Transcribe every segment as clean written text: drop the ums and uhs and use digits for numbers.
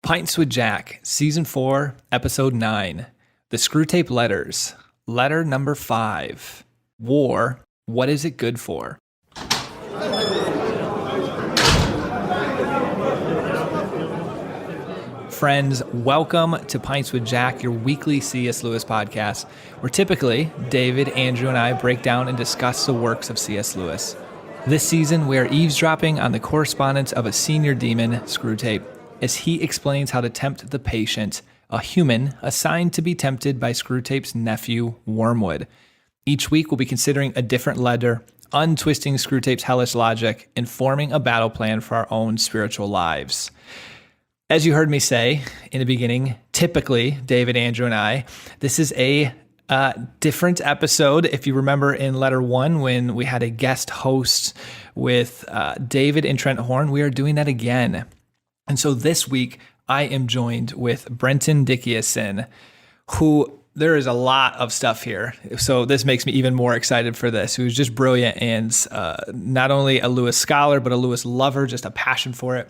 Pints with Jack, Season 4, Episode 9, The Screwtape Letters, Letter number 5, War, What Is It Good For? Friends, welcome to Pints with Jack, your weekly C.S. Lewis podcast, where typically David, Andrew, and I break down and discuss the works of C.S. Lewis. This season, we are eavesdropping on the correspondence of a senior demon, Screwtape, as he explains how to tempt the patient, a human assigned to be tempted by Screwtape's nephew, Wormwood. Each week, we'll be considering a different letter, untwisting Screwtape's hellish logic, and forming a battle plan for our own spiritual lives. As you heard me say in the beginning, typically, David, Andrew, and I, this is a different episode. If you remember in letter 1, when we had a guest host with David and Trent Horn, we are doing that again. And so this week, I am joined with Brenton Dickieson, who there is a lot of stuff here. So this makes me even more excited for this. Who's just brilliant and not only a Lewis scholar, but a Lewis lover, just a passion for it.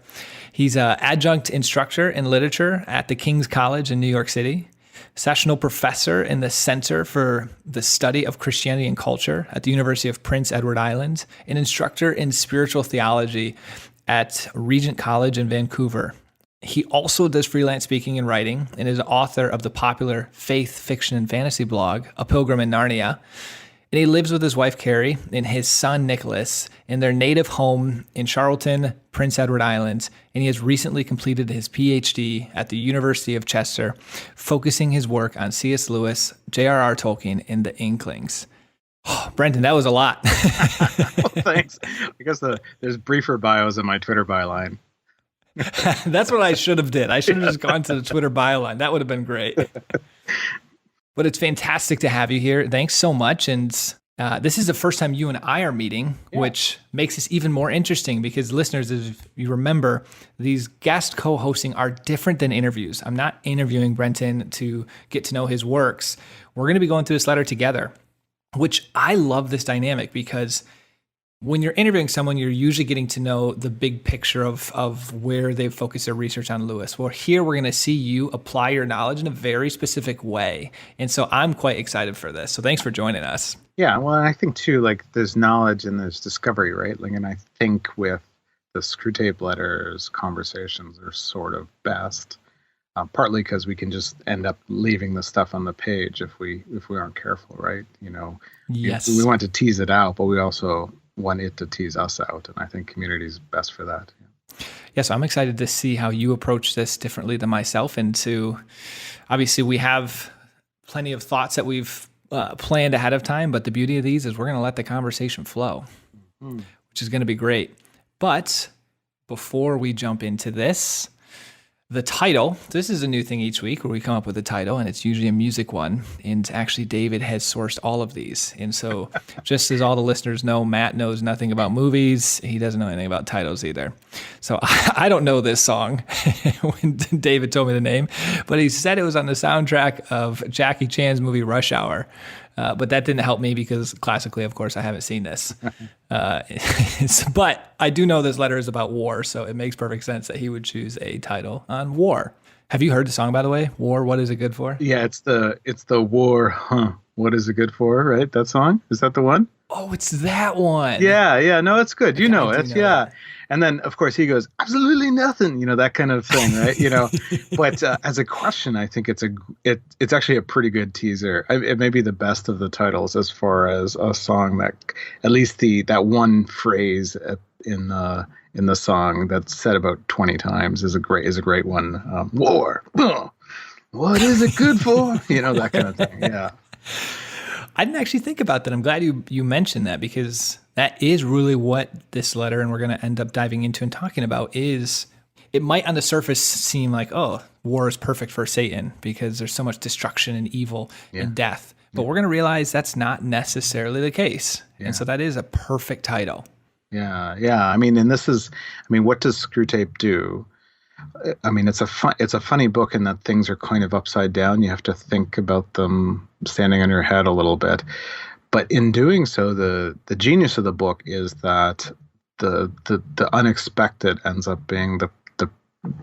He's an adjunct instructor in literature at the King's College in New York City, sessional professor in the Center for the Study of Christianity and Culture at the University of Prince Edward Island, an instructor in spiritual theology at Regent College in Vancouver. He also does freelance speaking and writing and is author of the popular faith, fiction, and fantasy blog, A Pilgrim in Narnia. And he lives with his wife, Carrie, and his son, Nicholas, in their native home in Charlton, Prince Edward Island. And he has recently completed his PhD at the University of Chester, focusing his work on C.S. Lewis, J.R.R. Tolkien, and the Inklings. Oh, Brenton, that was a lot. Well, thanks. I guess there's briefer bios in my Twitter byline. That's what I should have did. I should have just gone to the Twitter byline. That would have been great. But it's fantastic to have you here. Thanks so much. And this is the first time you and I are meeting, which makes this even more interesting because listeners, if you remember, these guest co-hosting are different than interviews. I'm not interviewing Brenton to get to know his works. We're going to be going through this letter together, which I love this dynamic because when you're interviewing someone, you're usually getting to know the big picture of where they've focused their research on Lewis. Well, here we're going to see you apply your knowledge in a very specific way. And so I'm quite excited for this. So thanks for joining us. Yeah, well, I think too, like there's knowledge and there's discovery, right? Like, and I think with the Screwtape Letters, conversations are sort of best. Partly because we can just end up leaving the stuff on the page if we aren't careful, right? You know, yes, we want to tease it out, but we also want it to tease us out, and I think community is best for that. Yes, I'm excited to see how you approach this differently than myself, and to obviously we have plenty of thoughts that we've planned ahead of time, but the beauty of these is we're going to let the conversation flow, which is going to be great. But before we jump into this, the title, this is a new thing each week where we come up with a title, and it's usually a music one. And actually, David has sourced all of these. And so just as all the listeners know, Matt knows nothing about movies. He doesn't know anything about titles either. So I don't know this song when David told me the name, but he said it was on the soundtrack of Jackie Chan's movie Rush Hour. But that didn't help me because classically, of course, I haven't seen this. But I do know this letter is about war, so it makes perfect sense that he would choose a title on war. Have you heard the song, by the way? War, What Is It Good For? Yeah, it's the war, what is it good for, right? That song? Is that the one? Oh, it's that one. Yeah. No, it's good. You know it. Yeah. That. And then, of course, he goes, absolutely nothing, that kind of thing, right? But as a question, I think it's actually a pretty good teaser. It may be the best of the titles as far as a song that, at least that one phrase in the song that's said about 20 times is a great one. War, what is it good for? That kind of thing. Yeah. I didn't actually think about that. I'm glad you mentioned that because that is really what this letter, and we're going to end up diving into and talking about, is it might on the surface seem like, oh, war is perfect for Satan because there's so much destruction and evil and death. But we're going to realize that's not necessarily the case. Yeah. And so that is a perfect title. Yeah. I mean, and what does Screwtape do? I mean, it's a funny book in that things are kind of upside down. You have to think about them standing on your head a little bit. But in doing so, the genius of the book is that the unexpected ends up being the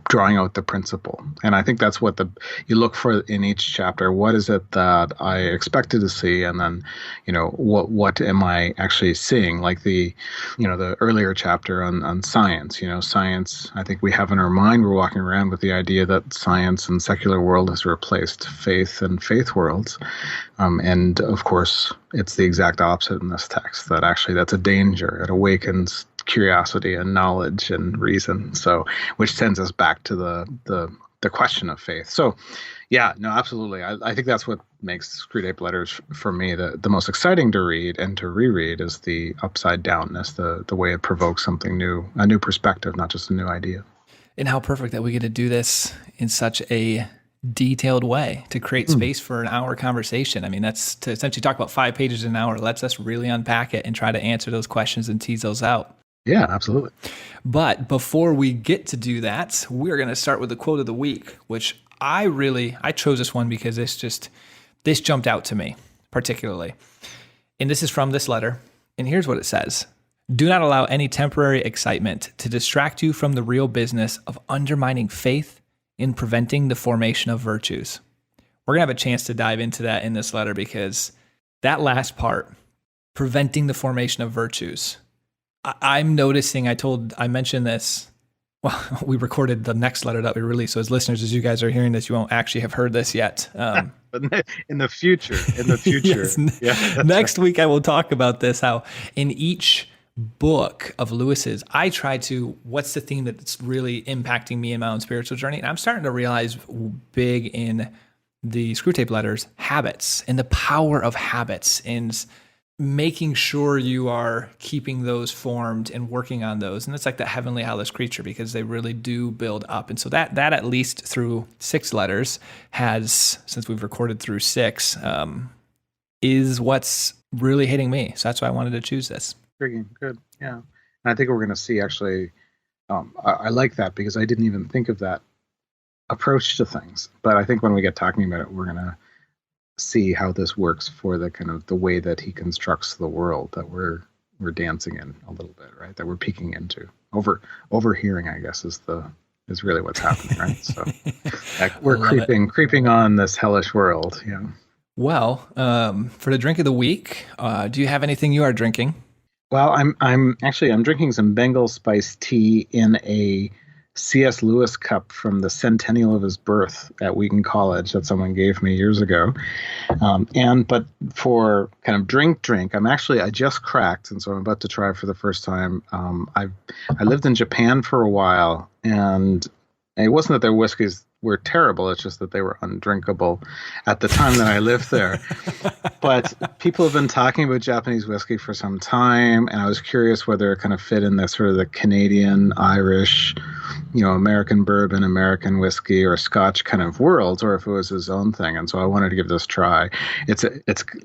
drawing out the principle. And I think that's what you look for in each chapter. What is it that I expected to see? And then, what am I actually seeing? Like the earlier chapter on science, science, I think we have in our mind, we're walking around with the idea that science and secular world has replaced faith and faith worlds. And of course, it's the exact opposite in this text, that actually that's a danger. It awakens curiosity and knowledge and reason. So, which sends us back to the question of faith. So, yeah, no, absolutely. I think that's what makes Screwtape Letters for me the most exciting to read and to reread is the upside downness, the way it provokes something new, a new perspective, not just a new idea. And how perfect that we get to do this in such a detailed way to create space for an hour conversation. I mean, that's to essentially talk about 5 pages an hour. Lets us really unpack it and try to answer those questions and tease those out. Yeah, absolutely. But before we get to do that, we're going to start with the quote of the week, which I chose this one because this jumped out to me particularly. And this is from this letter. And here's what it says. Do not allow any temporary excitement to distract you from the real business of undermining faith in preventing the formation of virtues. We're going to have a chance to dive into that in this letter because that last part, preventing the formation of virtues, I'm noticing, I mentioned this, well, we recorded the next letter that we released. So as listeners, as you guys are hearing this, you won't actually have heard this yet. In the future. Yes. Yeah, next week, I will talk about this, how in each book of Lewis's, I try to, what's the theme that's really impacting me in my own spiritual journey? And I'm starting to realize big in the Screwtape Letters, habits and the power of habits and making sure you are keeping those formed and working on those. And it's like the heavenly hellish creature because they really do build up. And so that at least through 6 letters has, since we've recorded through 6, is what's really hitting me. So that's why I wanted to choose this. Freaking good. Yeah. And I think we're going to see actually, I like that because I didn't even think of that approach to things. But I think when we get talking about it, we're going to see how this works for the kind of the way that he constructs the world that we're dancing in a little bit, right? That we're peeking into. Overhearing, I guess, is really what's happening, right? So we're creeping on this hellish world. Yeah. Well, for the drink of the week, do you have anything you are drinking? Well, I'm drinking some Bengal spiced tea in a C.S. Lewis cup from the centennial of his birth at Wheaton College that someone gave me years ago. But for kind of drink, I just cracked, and so I'm about to try for the first time. I lived in Japan for a while, and it wasn't that their whiskeys were terrible. It's just that they were undrinkable at the time that I lived there. But people have been talking about Japanese whiskey for some time, and I was curious whether it kind of fit in the sort of the Canadian, Irish, American bourbon, American whiskey, or Scotch kind of worlds, or if it was his own thing. And so I wanted to give this a try. It's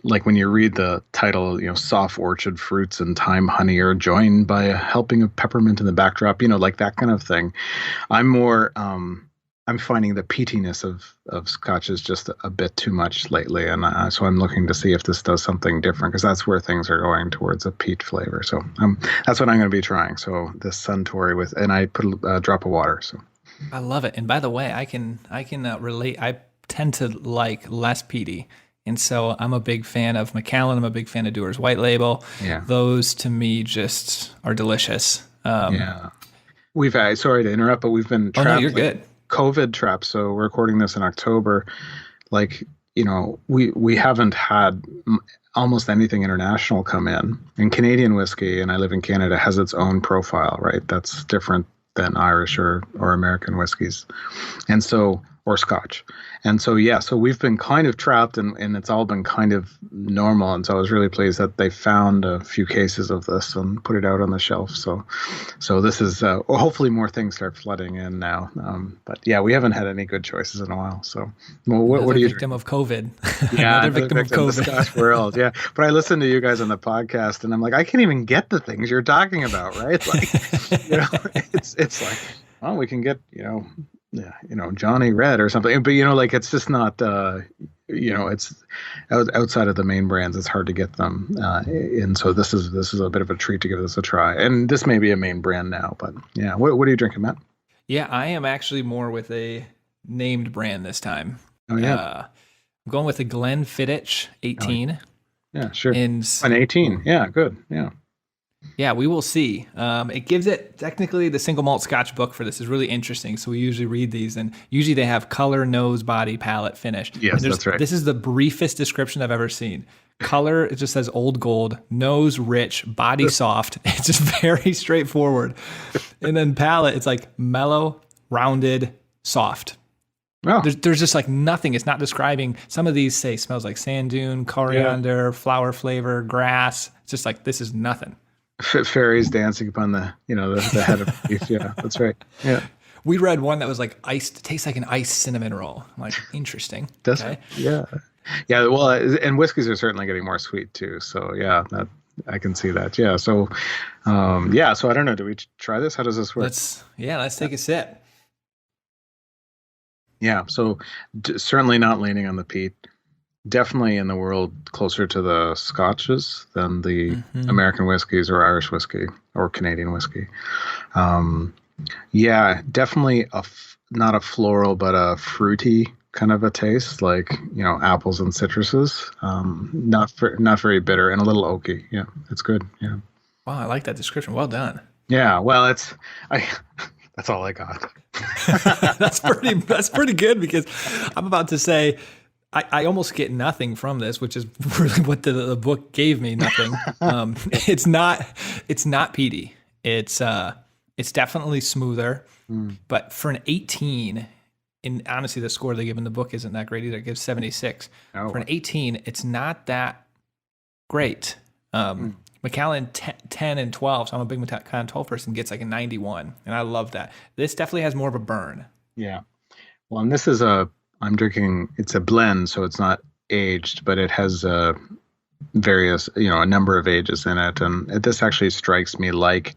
like when you read the title, soft orchard fruits and thyme honey are joined by a helping of peppermint in the backdrop, like that kind of thing. I'm more, I'm finding the peatiness of Scotch is just a bit too much lately, and so I'm looking to see if this does something different, because that's where things are going towards a peat flavor. So that's what I'm going to be trying. So this Suntory and I put a drop of water. So I love it. And by the way, I can relate. I tend to like less peaty, and so I'm a big fan of Macallan. I'm a big fan of Dewar's White Label. Yeah, those to me just are delicious. Yeah, sorry to interrupt, but we've been trapped. Oh no, you're good. COVID trap. So we're recording this in October. We haven't had almost anything international come in. And Canadian whiskey, and I live in Canada, has its own profile, right? That's different than Irish or American whiskeys. And so, or Scotch. And so, so we've been kind of trapped, and it's all been kind of normal. And so I was really pleased that they found a few cases of this and put it out on the shelf. So this is, hopefully more things start flooding in now. But yeah, we haven't had any good choices in a while. So what are you victim of COVID? Yeah, another victim of COVID. The Scotch world. Yeah. But I listened to you guys on the podcast, and I'm like, I can't even get the things you're talking about, right? Like, it's like, well, we can get, Johnny Red or something, but it's just not, it's outside of the main brands. It's hard to get them, and so this is a bit of a treat to give this a try. And this may be a main brand now, but yeah. What are you drinking, Matt? Yeah, I am actually more with a named brand this time. Oh yeah. I'm going with a Glenfiddich 18. Yeah, sure. And An 18. Yeah, good. Yeah. yeah, we will see. It gives it technically the single malt Scotch book for this is really interesting. So we usually read these, and usually they have color, nose, body, palate, finish. Yes, that's right. This is the briefest description I've ever seen. Color, it just says old gold. Nose, rich. Body, soft. It's just very straightforward. And then palate, it's like mellow, rounded, soft. Oh. There's just like nothing. It's not describing. Some of these say smells like sand dune, coriander, flower flavor, grass. It's just like this is nothing. Fairies dancing upon the head of a leaf. Yeah, that's right. Yeah. We read one that was like iced, tastes like an iced cinnamon roll. I'm like, interesting. Does it? Yeah. Yeah. Well, and whiskeys are certainly getting more sweet too. So yeah, that I can see that. Yeah. So, So I don't know. Do we try this? How does this work? Let's take a sip. Yeah. So certainly not leaning on the peat. Definitely in the world closer to the Scotches than the American whiskeys or Irish whiskey or Canadian whiskey. Yeah, definitely not a floral, but a fruity kind of a taste, like, apples and citruses. Not very bitter and a little oaky. Yeah, it's good. Yeah. Wow, I like that description. Well done. Yeah, well, that's all I got. That's pretty good, because I'm about to say I almost get nothing from this, which is really what the book gave me, nothing. It's not peaty. It's definitely smoother, but for an 18, and honestly, the score they give in the book isn't that great either. It gives 76. Oh. For an 18, it's not that great. Macallan 10 and 12, so I'm a big Macallan 12 person, gets like a 91, and I love that. This definitely has more of a burn. Yeah. Well, and this is I'm drinking, it's a blend, so it's not aged, but it has various, a number of ages in it. And this actually strikes me like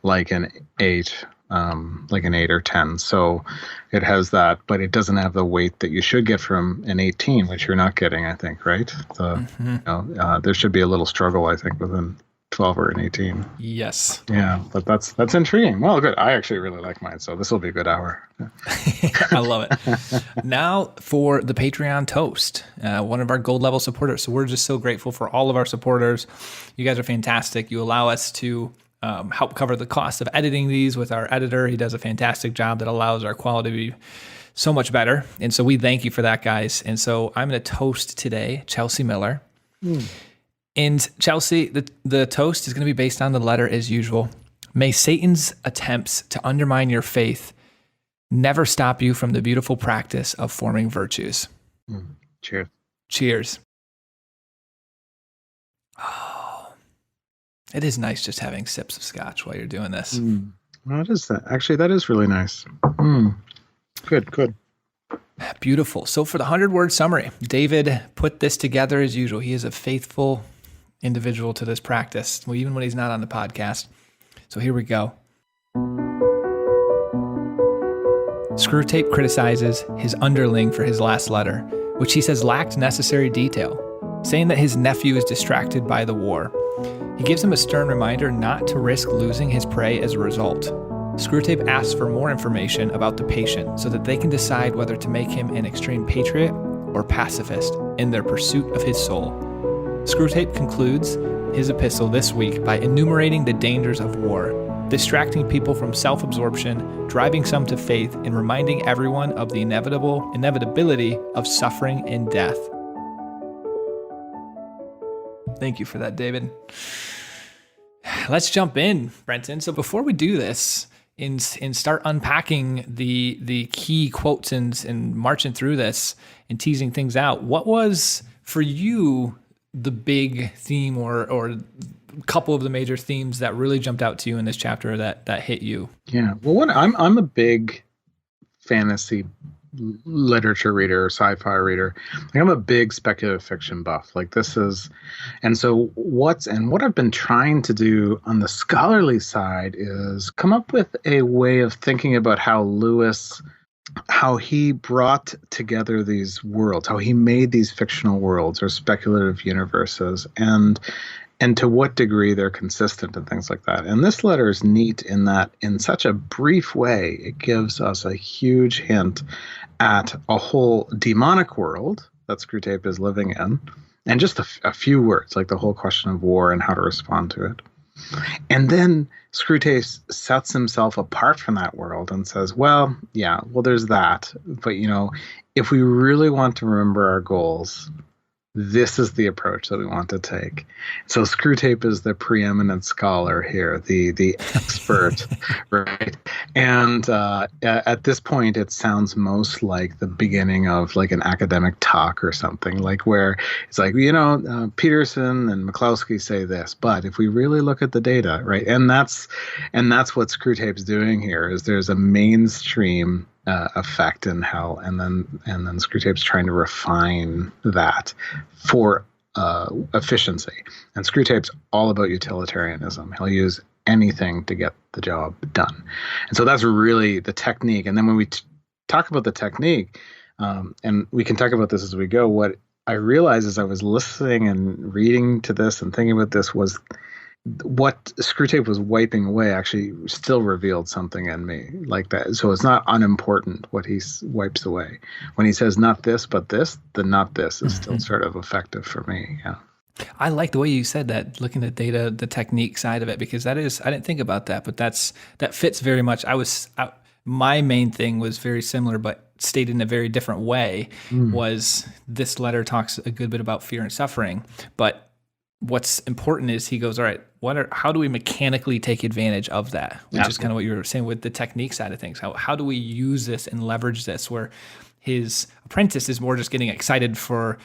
an 8, like an 8 or 10. So it has that, but it doesn't have the weight that you should get from an 18, which you're not getting, I think, right? There should be a little struggle, I think, with an 12 or an 18. Yes. Yeah, but that's intriguing. Well, good. I actually really like mine, so this will be a good hour. I love it. Now for the Patreon toast, one of our gold level supporters. So we're just so grateful for all of our supporters. You guys are fantastic. You allow us to help cover the cost of editing these with our editor. He does a fantastic job that allows our quality to be so much better. And so we thank you for that, guys. And so I'm going to toast today Chelsea Miller. And Chelsea, the toast is going to be based on the letter as usual. May Satan's attempts to undermine your faith never stop you from the beautiful practice of forming virtues. Cheers. Cheers. Oh, it is nice just having sips of scotch while you're doing this. What is that? Actually, that is really nice. Good. Beautiful. So for the 100-word summary, David put this together as usual. He is a faithful individual to this practice, even when he's not on the podcast. So here we go. Screwtape criticizes his underling for his last letter, which he says lacked necessary detail, saying that his nephew is distracted by the war. He gives him a stern reminder not to risk losing his prey as a result. Screwtape asks for more information about the patient so that they can decide whether to make him an extreme patriot or pacifist in their pursuit of his soul. Screwtape concludes his epistle this week by enumerating the dangers of war, distracting people from self-absorption, driving some to faith, and reminding everyone of the inevitability of suffering and death. Thank you for that, David. Let's jump in, Brenton. So before we do this and start unpacking the key quotes and marching through this and teasing things out, what was for you the big theme or a couple of the major themes that really jumped out to you in this chapter that hit you? Yeah, well, I'm a big fantasy literature reader or sci-fi reader. I'm a big speculative fiction buff. Like this is, and so what I've been trying to do on the scholarly side is come up with a way of thinking about how he brought together these worlds, how he made these fictional worlds or speculative universes, and and to what degree they're consistent and things like that. And this letter is neat in that in such a brief way, it gives us a huge hint at a whole demonic world that Screwtape is living in, and just a few words, like the whole question of war and how to respond to it. And then Screwtape sets himself apart from that world and says, well, there's that. But, if we really want to remember our goals, this is the approach that we want to take. So Screwtape is the preeminent scholar here, the expert, right? And at this point, it sounds most like the beginning of like an academic talk or something, like where it's like, Peterson and McCloskey say this, but if we really look at the data, right? And that's what Screwtape's doing here. Is there's a mainstream effect in hell, and then Screwtape's trying to refine that for efficiency. And Screwtape's all about utilitarianism. He'll use anything to get the job done. And so that's really the technique. And then when we talk about the technique, and we can talk about this as we go, what I realized as I was listening and reading to this and thinking about this was what Screwtape was wiping away actually still revealed something in me like that. So it's not unimportant what he wipes away. When he says not this, but this, the not this is still sort of effective for me. Yeah. I like the way you said that, looking at data, the technique side of it, because I didn't think about that, but that fits very much. My main thing was very similar, but stated in a very different way, was this letter talks a good bit about fear and suffering, but what's important is he goes, all right, how do we mechanically take advantage of that? Which is kind of what you were saying with the technique side of things. How do we use this and leverage this, where his apprentice is more just getting excited for,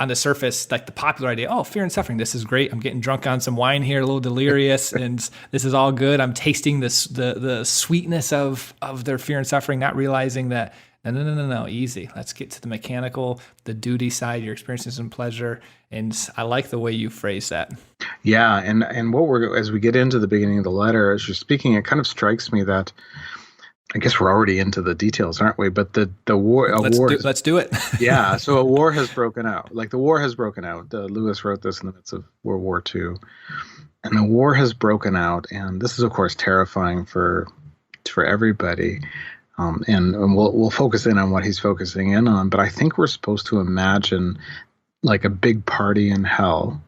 on the surface, like the popular idea, oh, fear and suffering, this is great. I'm getting drunk on some wine here, a little delirious, and this is all good. I'm tasting this the sweetness of their fear and suffering, not realizing that, no, easy. Let's get to the mechanical, the duty side, your experiences and pleasure. And I like the way you phrase that. Yeah, and as we get into the beginning of the letter, as you're speaking, it kind of strikes me that, I guess we're already into the details, aren't we? But the war, let's do it. Yeah, so a war has broken out. Like the war has broken out. Lewis wrote this in the midst of World War II, and the war has broken out, and this is of course terrifying for everybody. And we'll focus in on what he's focusing in on, but I think we're supposed to imagine like a big party in hell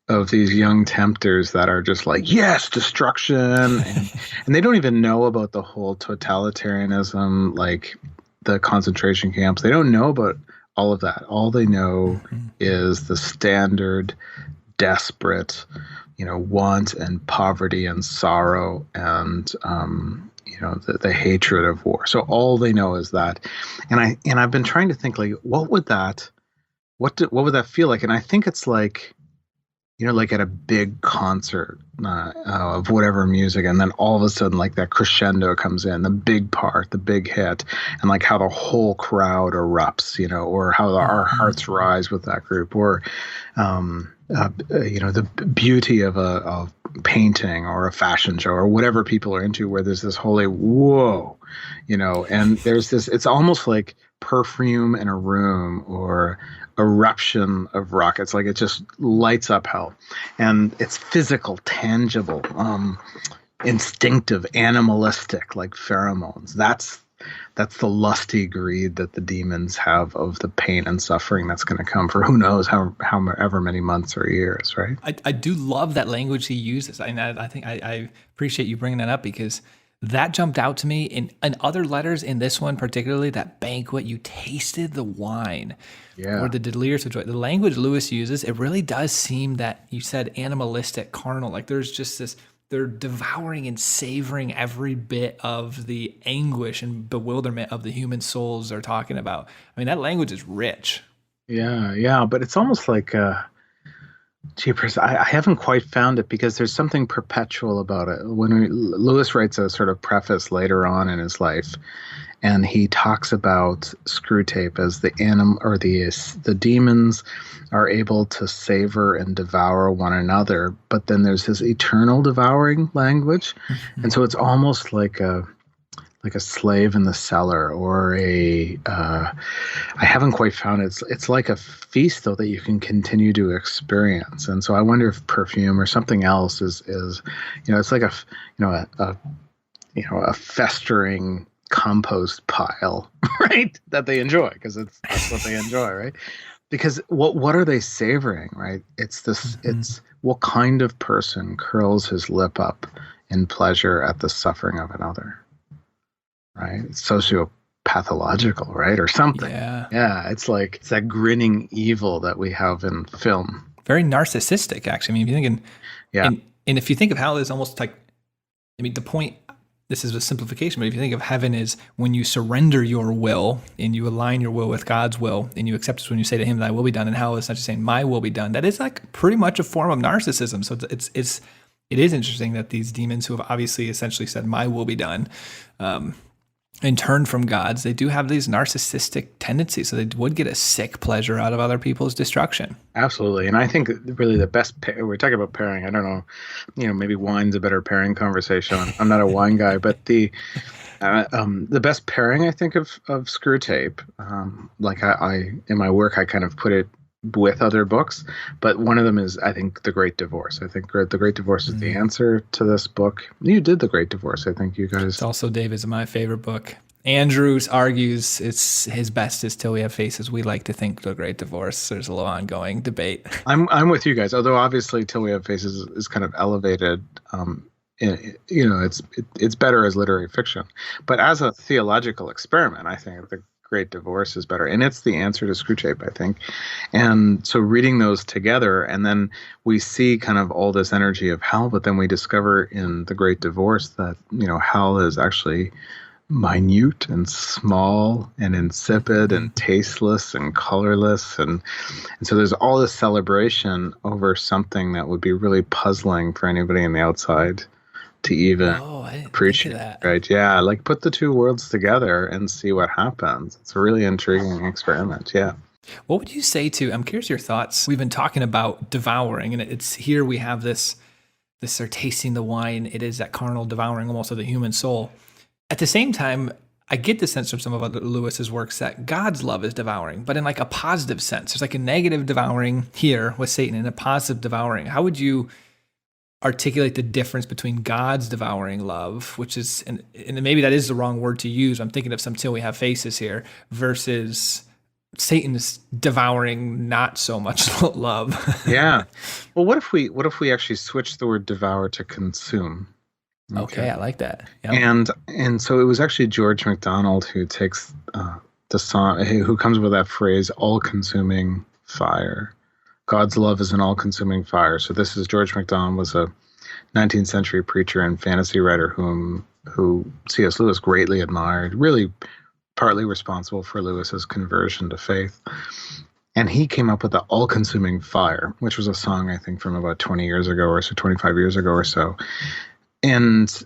of these young tempters that are just like, yes, destruction, and they don't even know about the whole totalitarianism, like the concentration camps. They don't know about all of that. All they know is the standard, desperate, want and poverty and sorrow and the hatred of war. So all they know is that, and I've been trying to think, like, what would that feel like? And I think it's like, like at a big concert of whatever music, and then all of a sudden, like that crescendo comes in, the big part, the big hit, and like how the whole crowd erupts, or how our hearts rise with that group, or the beauty of a painting or a fashion show or whatever people are into, where there's this holy whoa, and there's this, it's almost like perfume in a room or eruption of rockets. Like it just lights up hell, and it's physical, tangible, instinctive, animalistic, like pheromones. That's the lusty greed that the demons have of the pain and suffering that's going to come for who knows however many months or years, right? I do love that language he uses. And I think I appreciate you bringing that up, because that jumped out to me in other letters. In this one particularly, that banquet, you tasted the wine, or the delirious of joy. The language Lewis uses, it really does seem that, you said animalistic, carnal. Like there's just this, they're devouring and savoring every bit of the anguish and bewilderment of the human souls they're talking about. I mean, that language is rich. Yeah, but it's almost like, jeepers, I haven't quite found it, because there's something perpetual about it. Lewis writes a sort of preface later on in his life, and he talks about Screwtape as the animal, or the demons are able to savor and devour one another, but then there's this eternal devouring language, and so it's almost like a slave in the cellar, or I haven't quite found it. It's like a feast though that you can continue to experience. And so I wonder if perfume or something else is it's like a festering compost pile, right? That they enjoy because that's what they enjoy, right? Because what are they savoring, right? It's this. It's what kind of person curls his lip up in pleasure at the suffering of another, right? It's sociopathological, right, or something. Yeah. It's that grinning evil that we have in film. Very narcissistic, actually. I mean, if you think and if you think of hell as almost like, I mean, the point. This is a simplification, but if you think of heaven as when you surrender your will and you align your will with God's will and you accept it when you say to him, thy will be done, and hell is not just saying my will be done. That is like pretty much a form of narcissism. So it is interesting that these demons who have obviously essentially said my will be done and turned from God's, they do have these narcissistic tendencies. So they would get a sick pleasure out of other people's destruction. Absolutely. And I think really the best, we're talking about pairing. I don't know, maybe wine's a better pairing conversation. I'm not a wine guy, but the best pairing, I think, of Screwtape, like I in my work, I kind of put it with other books, but one of them is, I think, The Great Divorce. I think The Great Divorce is the answer to this book. You did The Great Divorce. I think you guys. It's also David's my favorite book. Andrews argues it's his best is Till We Have Faces. We like to think The Great Divorce. There's a little ongoing debate. I'm with you guys, although obviously Till We Have Faces is kind of elevated. It's better as literary fiction, but as a theological experiment, I think The Great Divorce is better, and it's the answer to Screwtape, I think. And so reading those together, and then we see kind of all this energy of hell, but then we discover in The Great Divorce that hell is actually minute and small and insipid and tasteless and colorless, and so there's all this celebration over something that would be really puzzling for anybody on the outside to even appreciate that. Right? Yeah, like put the two worlds together and see what happens. It's a really intriguing experiment. Yeah. What would you say to? I'm curious your thoughts. We've been talking about devouring, and it's here we have this sort of tasting the wine. It is that carnal devouring almost of the human soul. At the same time, I get the sense from some of Lewis's works that God's love is devouring, but in like a positive sense. There's like a negative devouring here with Satan and a positive devouring. How would you articulate the difference between God's devouring love, which is, and maybe that is the wrong word to use, I'm thinking of some Till We Have Faces here, versus Satan's devouring not so much love? Yeah. Well, what if we actually switch the word devour to consume? Okay, I like that. Yep. And so it was actually George MacDonald who takes the song, who comes with that phrase, all-consuming fire. God's love is an all-consuming fire. So this is George MacDonald, was a 19th century preacher and fantasy writer who C.S. Lewis greatly admired, really partly responsible for Lewis's conversion to faith. And he came up with the all-consuming fire, which was a song, I think, from about 20 years ago or so, 25 years ago or so. And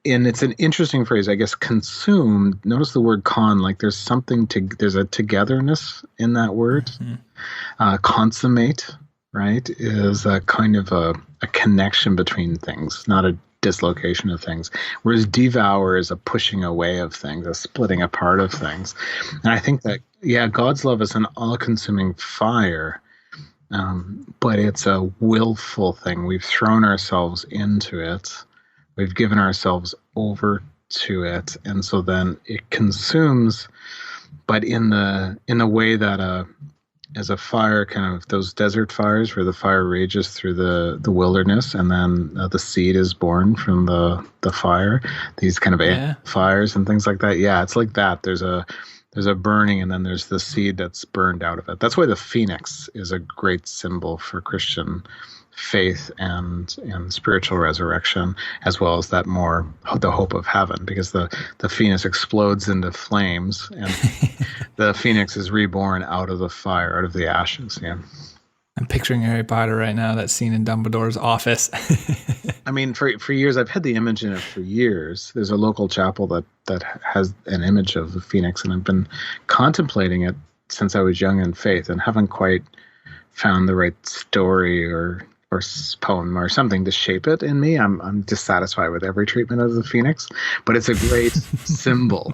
it's an interesting phrase, I guess. Consume. Notice the word con. Like there's a togetherness in that word. Mm-hmm. Consummate, right, is a kind of a connection between things, not a dislocation of things. Whereas devour is a pushing away of things, a splitting apart of things. And I think that God's love is an all-consuming fire. But it's a willful thing. We've thrown ourselves into it. We've given ourselves over to it, and so then it consumes, but in the way that as a fire, kind of those desert fires where the fire rages through the wilderness, and then the seed is born from the fire. These kind of fires and things like that. Yeah, it's like that. There's a burning, and then there's the seed that's burned out of it. That's why the phoenix is a great symbol for Christian faith and spiritual resurrection, as well as the hope of heaven, because the phoenix explodes into flames, and the phoenix is reborn out of the fire, out of the ashes. Yeah. I'm picturing Harry Potter right now, that scene in Dumbledore's office. I mean, for years, I've had the image in it for years. There's a local chapel that has an image of the phoenix, and I've been contemplating it since I was young in faith and haven't quite found the right story or poem or something to shape it in me. I'm dissatisfied with every treatment of the phoenix, but it's a great symbol.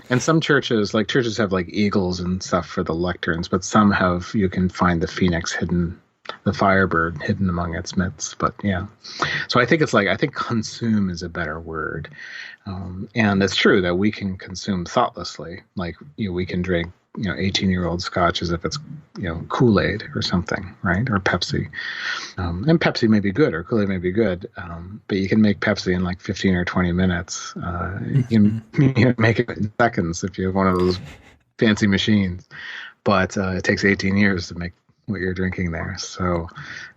And some churches have like eagles and stuff for the lecterns, but some have, you can find the phoenix hidden, the firebird hidden among its midst. But yeah, so I think consume is a better word. And it's true that we can consume thoughtlessly. Like, we can drink 18-year-old scotch as if it's, Kool-Aid or something, right? Or Pepsi. And Pepsi may be good, or Kool-Aid may be good, but you can make Pepsi in like 15 or 20 minutes. You can make it in seconds if you have one of those fancy machines. But it takes 18 years to make what you're drinking there. So,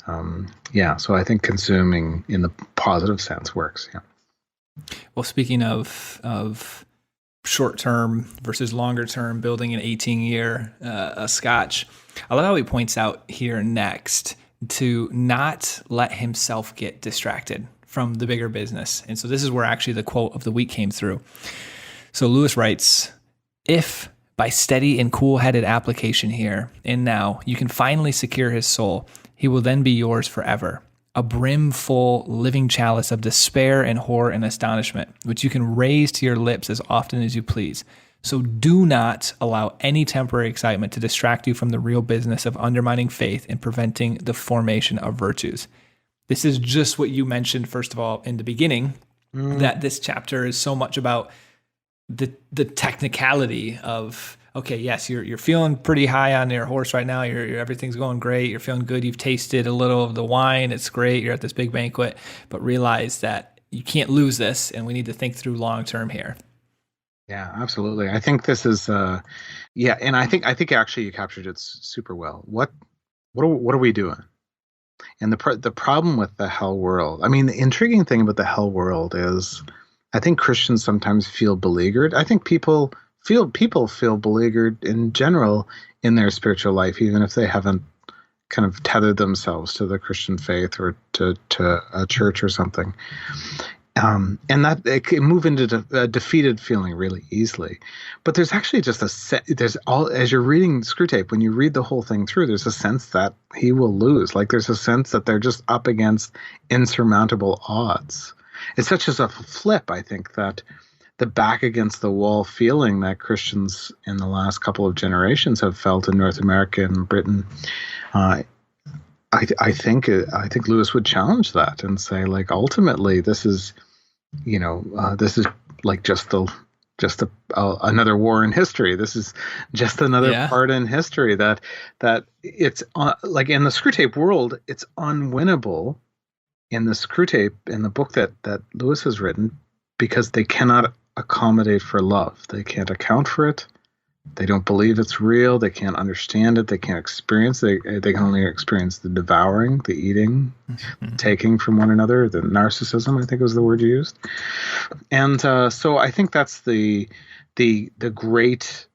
so I think consuming in the positive sense works, yeah. Well, speaking of short-term versus longer-term, building an 18-year scotch, I love how he points out here next to not let himself get distracted from the bigger business. And so this is where actually the quote of the week came through. So Lewis writes, "If by steady and cool-headed application here and now you can finally secure his soul, he will then be yours forever. A brimful living chalice of despair and horror and astonishment, which you can raise to your lips as often as you please. So do not allow any temporary excitement to distract you from the real business of undermining faith and preventing the formation of virtues." This is just what you mentioned, first of all, in the beginning, that this chapter is so much about the technicality of, okay, yes, you're feeling pretty high on your horse right now. Everything's going great. You're feeling good. You've tasted a little of the wine. It's great. You're at this big banquet, but realize that you can't lose this, and we need to think through long term here. Yeah, absolutely. I think this is, and I think actually you captured it super well. What are we doing? And the problem with the hell world, I mean, the intriguing thing about the hell world is, I think Christians sometimes feel beleaguered. I think people feel beleaguered in general in their spiritual life, even if they haven't kind of tethered themselves to the Christian faith or to a church or something. And that it can move into a defeated feeling really easily. But there's actually just as you're reading Screwtape, when you read the whole thing through, there's a sense that he will lose. Like, there's a sense that they're just up against insurmountable odds. It's such as a flip, I think, that the back against the wall feeling that Christians in the last couple of generations have felt in North America and Britain, I think Lewis would challenge that and say, like, ultimately, this is like just another war in history. This is just another part in history that it's like in the Screwtape world, it's unwinnable in the Screwtape, in the book that Lewis has written, because they cannot accommodate for love. They can't account for it. They don't believe it's real. They can't understand it. They can't experience it. They can only experience the devouring, the eating, the taking from one another, the narcissism, I think was the word you used. And so I think that's the great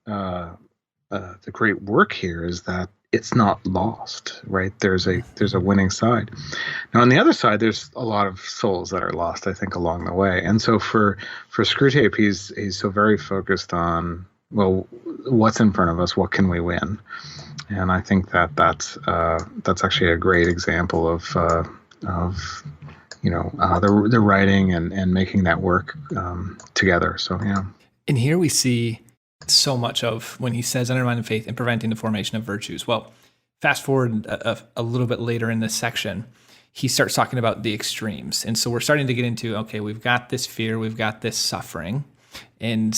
work here, is that it's not lost, right? There's a winning side. Now, on the other side, there's a lot of souls that are lost, I think, along the way. And so for Screwtape, he's so very focused on, well, what's in front of us? What can we win? And I think that's actually a great example of the writing and making that work together. So yeah. And here we see so much of when he says undermining faith and preventing the formation of virtues. Well, fast forward a little bit later in this section, he starts talking about the extremes. And so we're starting to get into, okay, we've got this fear, we've got this suffering, and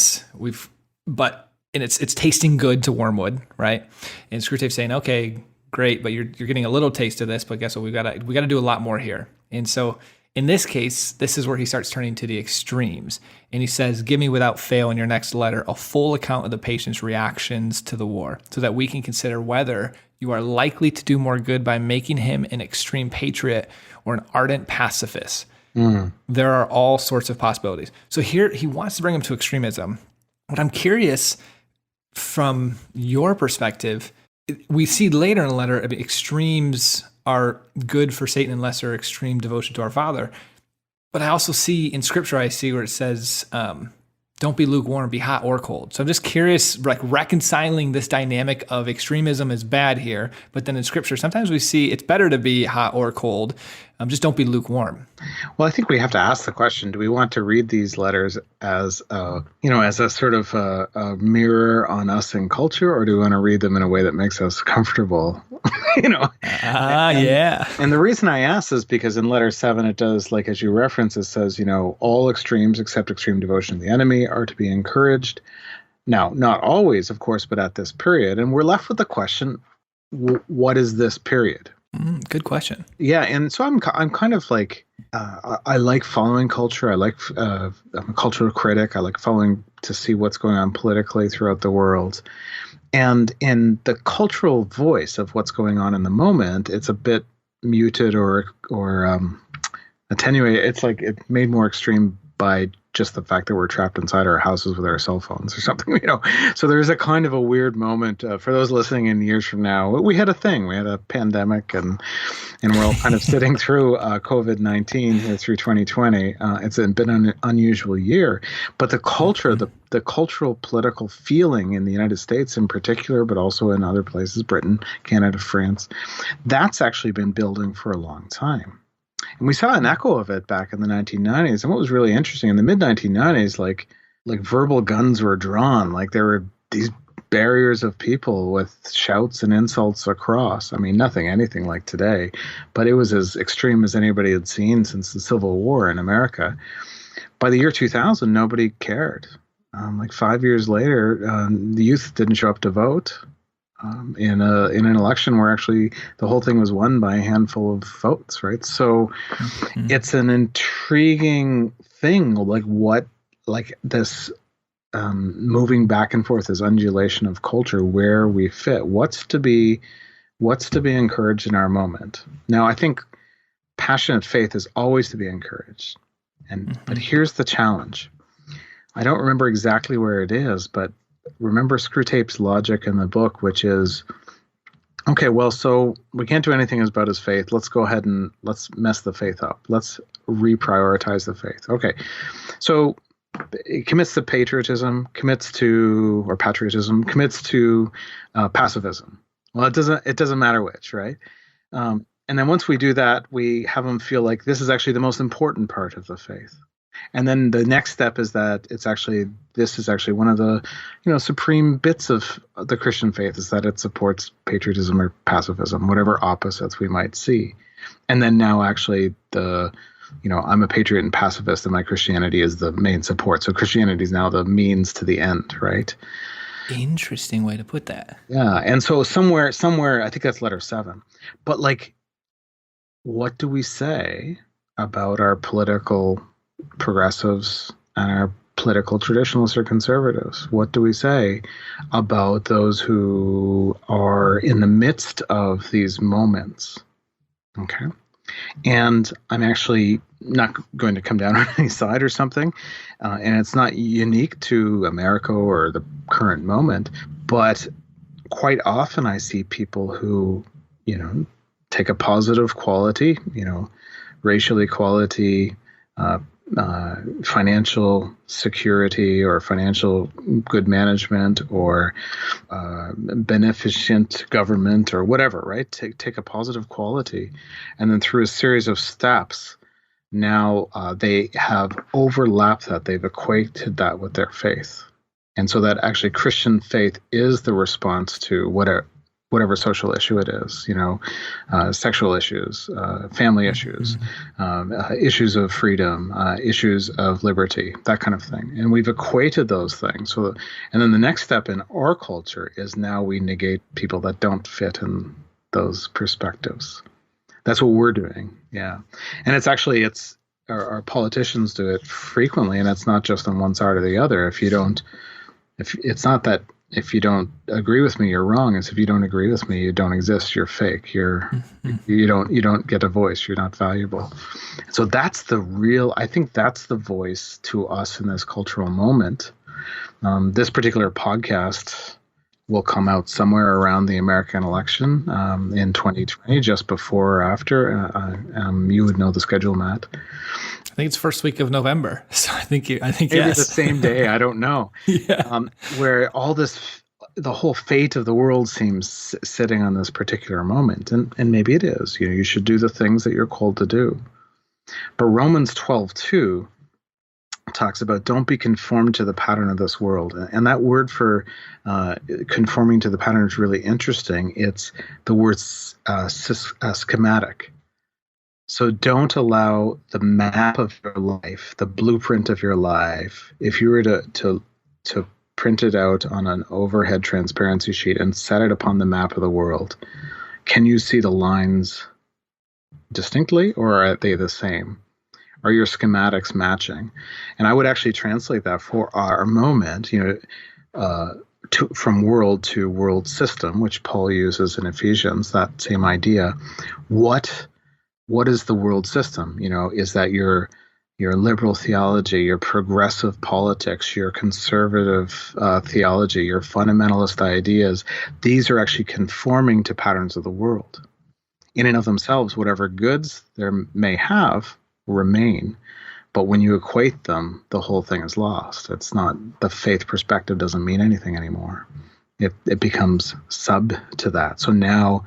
it's tasting good to Wormwood, right? And Screwtape's saying, okay, great, but you're getting a little taste of this, but guess what? We got to do a lot more here. And so in this case, this is where he starts turning to the extremes. And he says, give me without fail in your next letter a full account of the patient's reactions to the war, so that we can consider whether you are likely to do more good by making him an extreme patriot or an ardent pacifist. There are all sorts of possibilities. So here he wants to bring him to extremism. But I'm curious, from your perspective, we see later in the letter, extremes are good for Satan unless they're extreme devotion to our Father. But I also see in Scripture, I see where it says Don't be lukewarm, be hot or cold. So I'm just curious, like reconciling this dynamic of extremism is bad here, but then in scripture, sometimes we see it's better to be hot or cold. Just don't be lukewarm. Well, I think we have to ask the question: do we want to read these letters as, as a sort of a mirror on us in culture, or do we want to read them in a way that makes us comfortable? Yeah. And the reason I ask is because in letter 7, it does, like as you reference, it says, all extremes except extreme devotion to the enemy are to be encouraged. Now, not always, of course, but at this period, and we're left with the question: what is this period? Good question. Yeah, and so I'm kind of like I like following culture. I'm a cultural critic. I like following to see what's going on politically throughout the world, and in the cultural voice of what's going on in the moment, it's a bit muted or attenuated. It's like it made more extreme by just the fact that we're trapped inside our houses with our cell phones or something, So there's a kind of a weird moment for those listening in years from now. We had a thing. We had a pandemic, and we're all kind of sitting through COVID-19 here through 2020. It's been an unusual year, but the culture, the cultural political feeling in the United States in particular, but also in other places, Britain, Canada, France, that's actually been building for a long time. And we saw an echo of it back in the 1990s. And what was really interesting, in the mid-1990s, like verbal guns were drawn. Like there were these barriers of people with shouts and insults across. I mean, anything like today. But it was as extreme as anybody had seen since the Civil War in America. By the year 2000, nobody cared. 5 years later, the youth didn't show up to vote. In an election where actually the whole thing was won by a handful of votes, right? So it's an intriguing thing, like this moving back and forth, this undulation of culture, where we fit, what's to be encouraged in our moment. Now, I think passionate faith is always to be encouraged, but here's the challenge. I don't remember exactly where it is, but remember Screwtape's logic in the book, which is, okay, well, so we can't do anything about his faith. Let's go ahead and let's mess the faith up. Let's reprioritize the faith. Okay, so it commits to patriotism, commits to pacifism. Well, it doesn't matter which, right? And then once we do that, we have them feel like this is actually the most important part of the faith. And then the next step is that this is actually one of the, supreme bits of the Christian faith, is that it supports patriotism or pacifism, whatever opposites we might see. And then now actually I'm a patriot and pacifist, and my Christianity is the main support. So Christianity is now the means to the end, right? Interesting way to put that. Yeah. And so somewhere, I think that's letter 7. But what do we say about our political progressives and our political traditionalists or conservatives? What do we say about those who are in the midst of these moments? Okay. And I'm actually not going to come down on any side or something. And it's not unique to America or the current moment, but quite often I see people who, take a positive quality, racial equality, financial security or financial good management or beneficent government or whatever, right? Take a positive quality, and then through a series of steps, now they have overlapped that. They've equated that with their faith. And so that actually Christian faith is the response to whatever social issue it is, sexual issues, family issues, issues of freedom, issues of liberty, that kind of thing. And we've equated those things. And then the next step in our culture is now we negate people that don't fit in those perspectives. That's what we're doing. Yeah. And it's our politicians do it frequently, and it's not just on one side or the other. It's not that if you don't agree with me, you're wrong. It's if you don't agree with me, you don't exist. You're fake. You don't get a voice. You're not valuable. So that's I think that's the voice to us in this cultural moment. This particular podcast will come out somewhere around the American election in 2020, just before or after. You would know the schedule, Matt. think it's first week of November. So I think Maybe yes. the same day. I don't know. Yeah. Where all this, the whole fate of the world seems sitting on this particular moment. And maybe it is. You should do the things that you're called to do. But Romans 12:2 talks about don't be conformed to the pattern of this world. And that word for conforming to the pattern is really interesting. It's the word schematic. So don't allow the map of your life, the blueprint of your life, if you were to print it out on an overhead transparency sheet and set it upon the map of the world, can you see the lines distinctly, or are they the same? Are your schematics matching? And I would actually translate that for our moment, from world to world system, which Paul uses in Ephesians, that same idea. What is the world system? Is that your liberal theology, your progressive politics, your conservative theology, your fundamentalist ideas? These are actually conforming to patterns of the world. In and of themselves, whatever goods there may have remain, but when you equate them, the whole thing is lost. It's not, the faith perspective doesn't mean anything anymore. It becomes sub to that. So now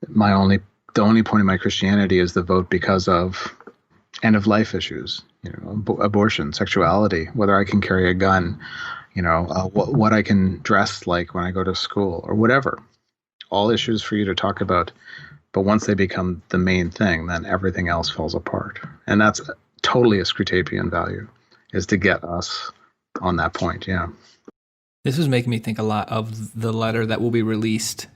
the only point of my Christianity is the vote because of end of life issues, abortion, sexuality, whether I can carry a gun, what I can dress like when I go to school or whatever. All issues for you to talk about. But once they become the main thing, then everything else falls apart. And that's totally a Screwtapian value, is to get us on that point. Yeah. This was making me think a lot of the letter that will be released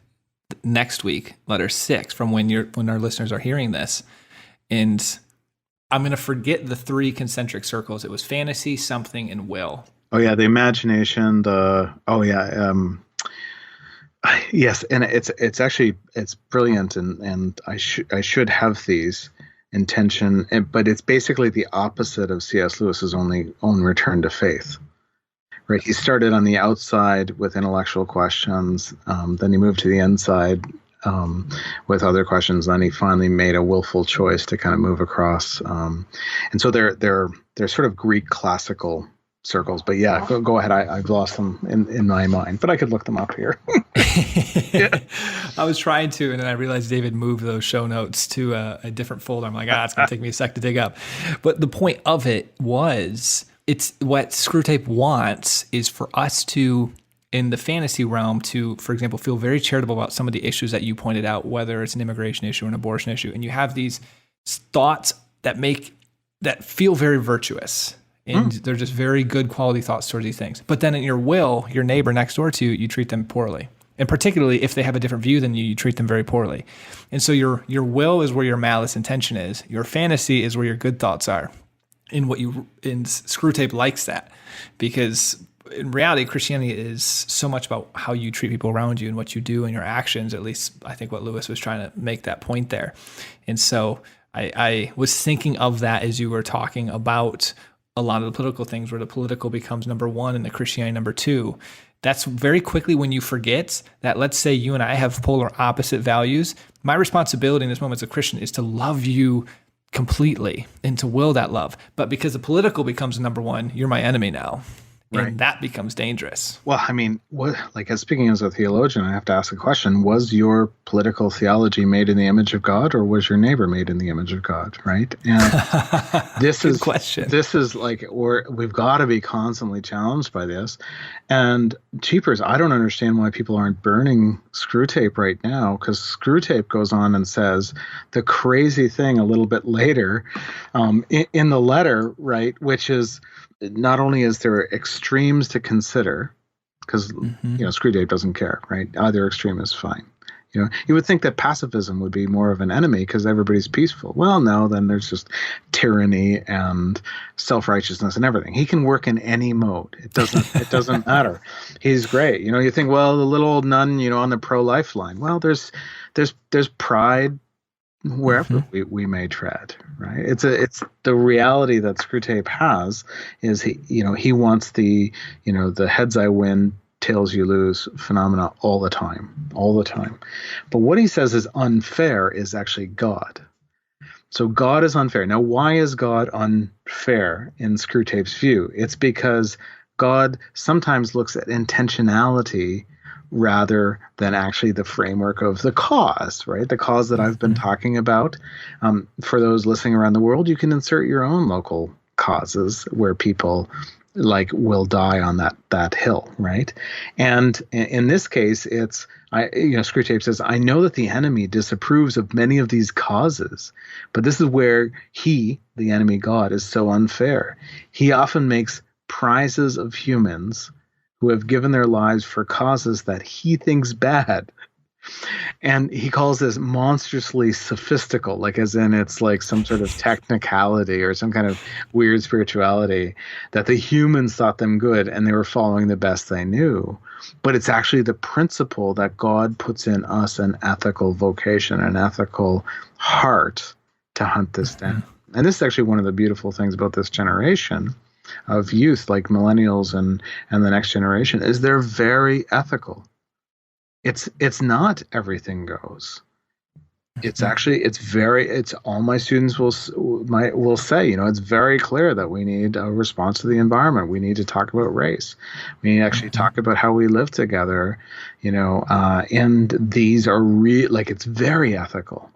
next week, letter 6, from when our listeners are hearing this. And I'm going to forget the 3 concentric circles. It was fantasy, something, and will. Oh yeah, the imagination. Yes, and it's brilliant, and I should have these intention, but it's basically the opposite of C.S. Lewis's own return to faith. Right, he started on the outside with intellectual questions, then he moved to the inside with other questions. Then he finally made a willful choice to kind of move across, and so they're sort of Greek classical circles. But yeah, go ahead. I've lost them in my mind, but I could look them up here. Yeah. I was trying to, and then I realized David moved those show notes to a different folder. I'm like, it's going to take me a sec to dig up. But the point of it was, it's what Screwtape wants is for us to, in the fantasy realm, to, for example, feel very charitable about some of the issues that you pointed out, whether it's an immigration issue or an abortion issue. And you have these thoughts that feel very virtuous. And they're just very good quality thoughts towards these things. But then in your will, your neighbor next door to you, you treat them poorly. And particularly if they have a different view than you, you treat them very poorly. And so your will is where your malice intention is. Your fantasy is where your good thoughts are. And Screwtape likes that, because in reality, Christianity is so much about how you treat people around you and what you do and your actions. At least I think what Lewis was trying to make that point there. And so I was thinking of that as you were talking about a lot of the political things, where the political becomes number 1 and the Christianity number 2. That's very quickly when you forget that, let's say you and I have polar opposite values. My responsibility in this moment as a Christian is to love you completely and to will that love. But because the political becomes number 1, you're my enemy now. Right. And that becomes dangerous. Well, I mean, speaking as a theologian, I have to ask the question, was your political theology made in the image of God, or was your neighbor made in the image of God, right? And this is question. This is we've got to be constantly challenged by this. And cheapers, I don't understand why people aren't burning Screwtape right now, because Screwtape goes on and says the crazy thing a little bit later in the letter, right, which is, not only is there extremes to consider, because Screwtape doesn't care, right? Either extreme is fine. You would think that pacifism would be more of an enemy because everybody's peaceful. Well, no, then there's just tyranny and self-righteousness and everything. He can work in any mode. It doesn't matter. He's great. You think, well, the little old nun, on the pro-life line. Well, there's pride wherever we may tread, right? It's the reality that Screwtape has is he wants the heads I win, tails you lose phenomena all the time. But what he says is unfair is actually God. So God is unfair. Now, why is God unfair in Screwtape's view? It's because God sometimes looks at intentionality rather than actually the framework of the cause, right? The cause that I've been talking about. For those listening around the world, you can insert your own local causes where people will die on that hill, right? And in this case, Screwtape says, I know that the enemy disapproves of many of these causes, but this is where he, the enemy God, is so unfair. He often makes prizes of humans who have given their lives for causes that he thinks bad. And he calls this monstrously sophistical, like as in it's like some sort of technicality or some kind of weird spirituality that the humans thought them good and they were following the best they knew. But it's actually the principle that God puts in us an ethical vocation, an ethical heart to hunt this down. And this is actually one of the beautiful things about this generation of youth, like millennials and the next generation, is they're very ethical. It's not everything goes. It's actually it's all my students will say, it's very clear that we need a response to the environment. We need to talk about race. We need to actually talk about how we live together, and these are it's very ethical.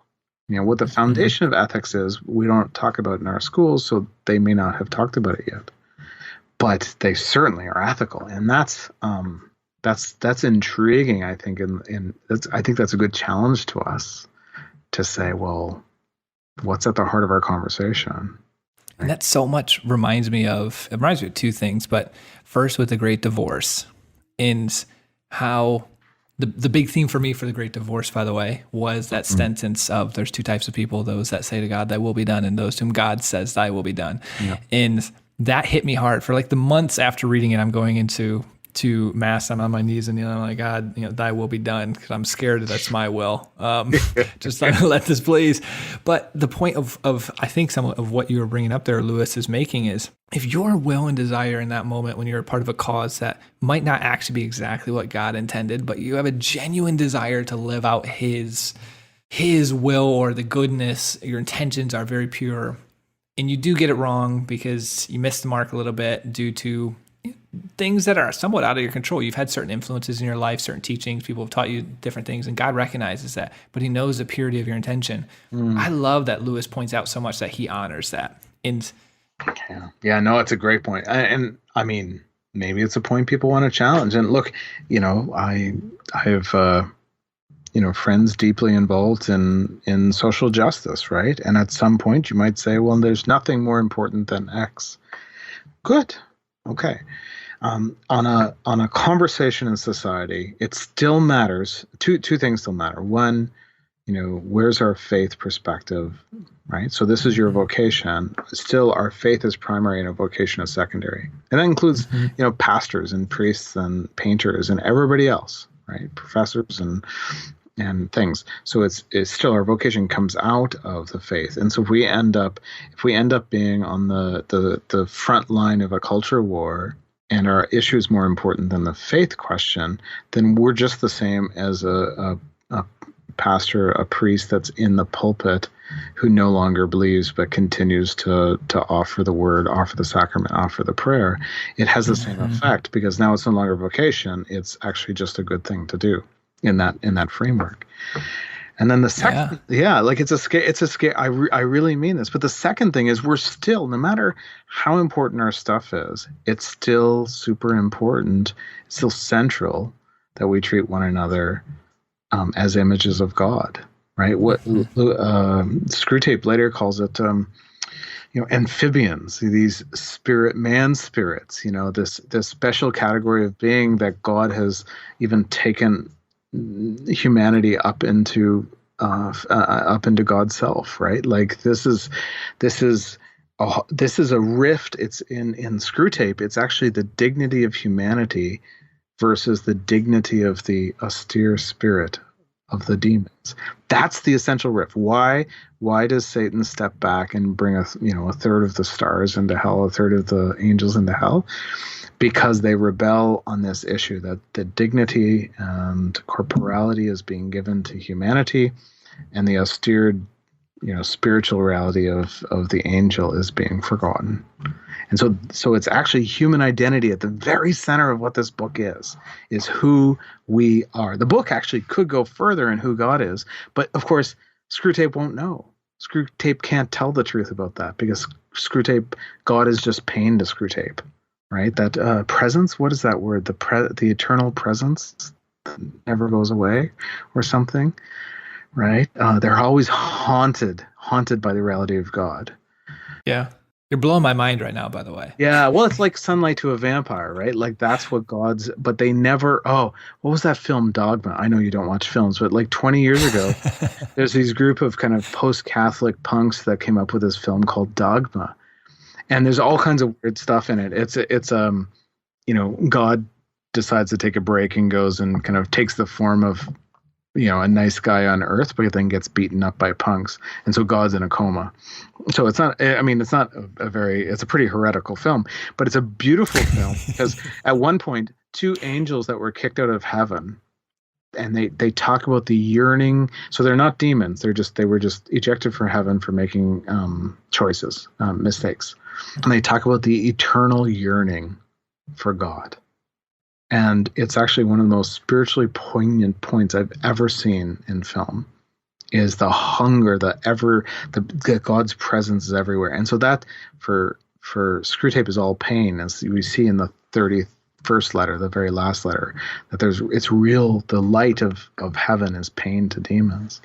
What the foundation of ethics is, we don't talk about in our schools, so they may not have talked about it yet. But they certainly are ethical, and that's intriguing. I think, I think that's a good challenge to us to say, well, what's at the heart of our conversation? And that so much reminds me of two things. But first, with the Great Divorce, and how the big theme for me for the Great Divorce, by the way, was that sentence of there's two types of people: those that say to God, "Thy will be done," and those to whom God says, "Thy will be done." Yeah. And that hit me hard for the months after reading it. I'm going into mass. I'm on my knees and I'm like, God, thy will be done, because I'm scared that's my will. Just let this please. But the point of I think some of what you were bringing up there, Lewis, is making is, if your will and desire in that moment when you're a part of a cause that might not actually be exactly what God intended, but you have a genuine desire to live out his will or the goodness, your intentions are very pure, and you do get it wrong because you missed the mark a little bit due to things that are somewhat out of your control. You've had certain influences in your life, certain teachings, people have taught you different things, and God recognizes that, but he knows the purity of your intention. I love that Lewis points out so much that he honors that. And no, it's a great point. And I mean, maybe it's a point people want to challenge. And look, I have friends deeply involved in social justice, right? And at some point you might say, well, there's nothing more important than X. Good. Okay. On a conversation in society, it still matters. Two things still matter. One, where's our faith perspective, right? So this is your vocation. Still, our faith is primary and a vocation is secondary. And that includes, pastors and priests and painters and everybody else, right? Professors and things. So it's still, our vocation comes out of the faith. And so if we end up being on the front line of a culture war, and our issue is more important than the faith question, then we're just the same as a pastor, a priest that's in the pulpit who no longer believes but continues to offer the word, offer the sacrament, offer the prayer. It has the same effect, because now it's no longer a vocation, it's actually just a good thing to do in that framework. And then the second, it's a scale. I really mean this. But the second thing is, we're still, no matter how important our stuff is, it's still super important. It's still central that we treat one another as images of God, right? What Screwtape later calls it, amphibians, these man spirits. This special category of being that God has even taken humanity up into God's self, right? Like this is a rift. It's in Screwtape. It's actually the dignity of humanity versus the dignity of the austere spirit of the demons. That's the essential rift. Why does Satan step back and bring a third of the stars into hell, a third of the angels into hell? Because they rebel on this issue that the dignity and corporality is being given to humanity, and the austere, spiritual reality of the angel is being forgotten. And so it's actually human identity at the very center of what this book is who we are. The book actually could go further in who God is, but of course, Screwtape won't know. Screwtape can't tell the truth about that because God is just pain to Screwtape, right? That presence, what is that word? The eternal presence that never goes away or something, right? They're always haunted by the reality of God. Yeah. You're blowing my mind right now, by the way. Yeah, well, it's like sunlight to a vampire, right? Like that's what but they never, what was that film, Dogma? I know you don't watch films, but like 20 years ago, there's these group of kind of post-Catholic punks that came up with this film called Dogma. And there's all kinds of weird stuff in it. It's God decides to take a break and goes and kind of takes the form of, a nice guy on Earth, but then gets beaten up by punks. And so God's in a coma. So it's not it's a pretty heretical film, but it's a beautiful film because at one point, two angels that were kicked out of heaven, and they talk about the yearning. So they're not demons. They were just ejected from heaven for making choices, mistakes. And they talk about the eternal yearning for God. And it's actually one of the most spiritually poignant points I've ever seen in film is the hunger, that God's presence is everywhere. And so that for Screwtape is all pain, as we see in the 31st letter, the very last letter, that it's real, the light of heaven is pain to demons.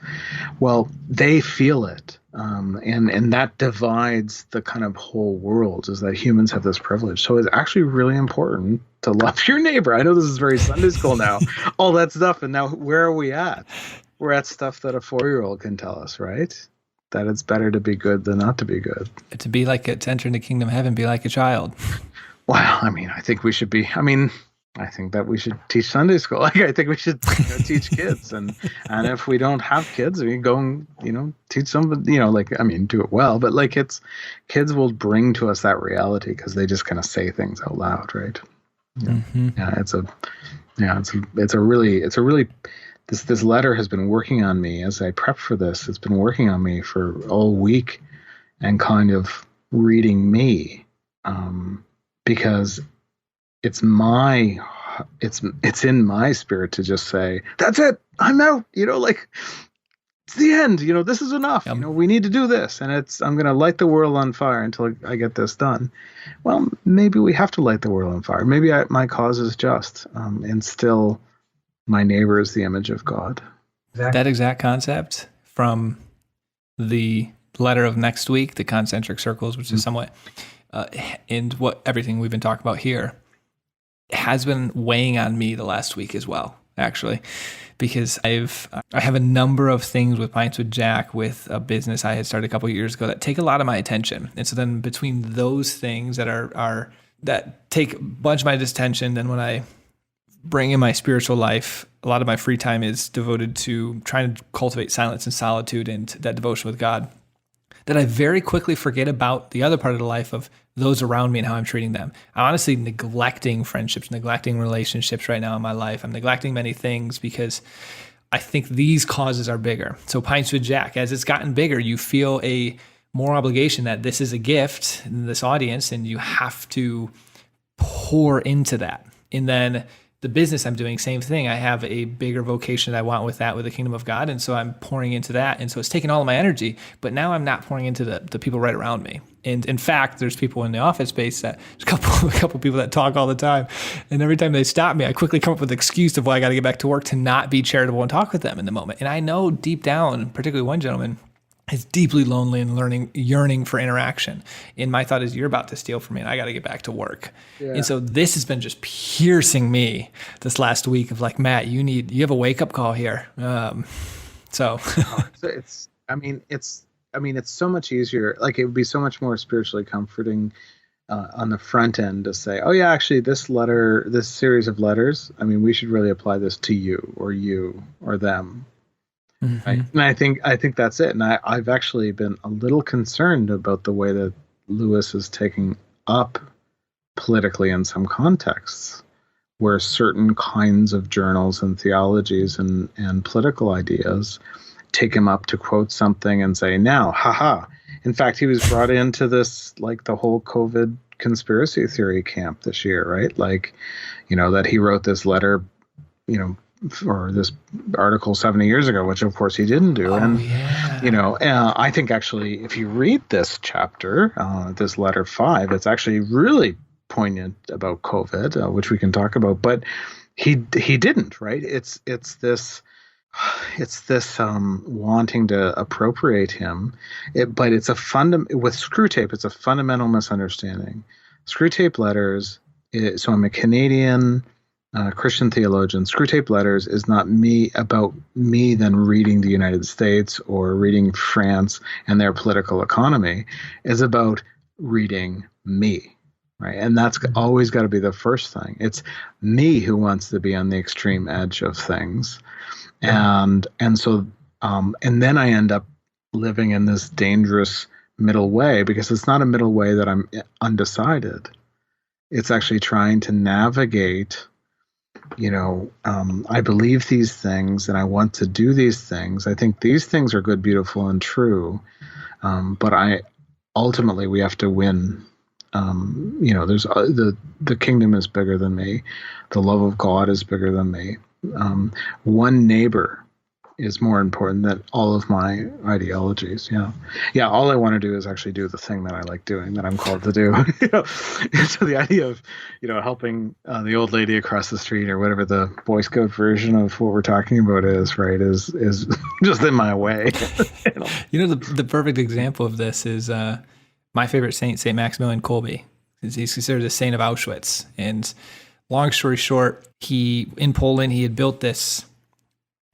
Well, they feel it. And that divides the kind of whole world, is that humans have this privilege. So it's actually really important to love your neighbor. I know this is very Sunday school now, all that stuff. And now where are we at? We're at stuff that a 4-year-old can tell us, right? That it's better to be good than not to be good. To enter into the kingdom of heaven, be like a child. Well, I think we should I think that we should teach Sunday school. Like, I think we should teach kids. And if we don't have kids, we go and, teach somebody, do it well. But like kids will bring to us that reality because they just kind of say things out loud, right? Mm-hmm. It's a really, this letter has been working on me as I prep for this. It's been working on me for all week and kind of reading me, because it's in my spirit to just say, that's it, I'm out, it's the end, this is enough. We need to do this, and I'm going to light the world on fire until I get this done. Well, maybe we have to light the world on fire. Maybe my cause is just, and still my neighbor is the image of God. Exactly. That exact concept from the letter of next week, the concentric circles, which is somewhat, and everything we've been talking about here, has been weighing on me the last week as well, actually, because I have a number of things with Pints with Jack, with a business I had started a couple of years ago, that take a lot of my attention. And so then between those things that take a bunch of my attention, then when I bring in my spiritual life, a lot of my free time is devoted to trying to cultivate silence and solitude and that devotion with God, that I very quickly forget about the other part of the life of those around me and how I'm treating them. I'm honestly neglecting friendships, neglecting relationships right now in my life. I'm neglecting many things because I think these causes are bigger. So Pints with Jack, as it's gotten bigger, you feel a more obligation that this is a gift in this audience and you have to pour into that. And then the business I'm doing, same thing. I have a bigger vocation that I want with the kingdom of God. And so I'm pouring into that. And so it's taking all of my energy, but now I'm not pouring into the people right around me. And in fact, there's people in the office space there's a couple people that talk all the time. And every time they stop me, I quickly come up with an excuse of why I got to get back to work to not be charitable and talk with them in the moment. And I know deep down, particularly one gentleman, is deeply lonely and yearning for interaction. And my thought is, you're about to steal from me and I got to get back to work. Yeah. And so this has been just piercing me this last week of like, Matt, you have a wake up call here. It's so much easier. Like, it would be so much more spiritually comforting on the front end to say, oh yeah, actually this series of letters, we should really apply this to you or them. Mm-hmm. Right? And I think that's it. And I've actually been a little concerned about the way that Lewis is taking up politically in some contexts, where certain kinds of journals and theologies and political ideas take him up to quote something and say, now, haha. In fact, he was brought into this, like the whole COVID conspiracy theory camp this year, right? Like, that he wrote this letter, or this article 70 years ago, which of course he didn't do. I think actually, if you read this chapter, this letter 5, it's actually really poignant about COVID, which we can talk about, but he didn't, right? It's this wanting to appropriate him, but it's with Screwtape, it's a fundamental misunderstanding. Screwtape Letters, so I'm a Canadian Christian theologian. Screwtape Letters is not about me then reading the United States or reading France and their political economy. It's about reading me, right? And that's always got to be the first thing. It's me who wants to be on the extreme edge of things. And then I end up living in this dangerous middle way, because it's not a middle way that I'm undecided. It's actually trying to navigate, I believe these things and I want to do these things. I think these things are good, beautiful, and true. But ultimately we have to win. There's the kingdom is bigger than me. The love of God is bigger than me. One neighbor is more important than all of my ideologies. All I want to do is actually do the thing that I like doing, that I'm called to do. So the idea of helping the old lady across the street, or whatever the Boy Scout version of what we're talking about is, right, is just in my way. The perfect example of this is my favorite saint, Saint Maximilian Kolbe. He's considered the saint of Auschwitz. And long story short, in Poland, he had built this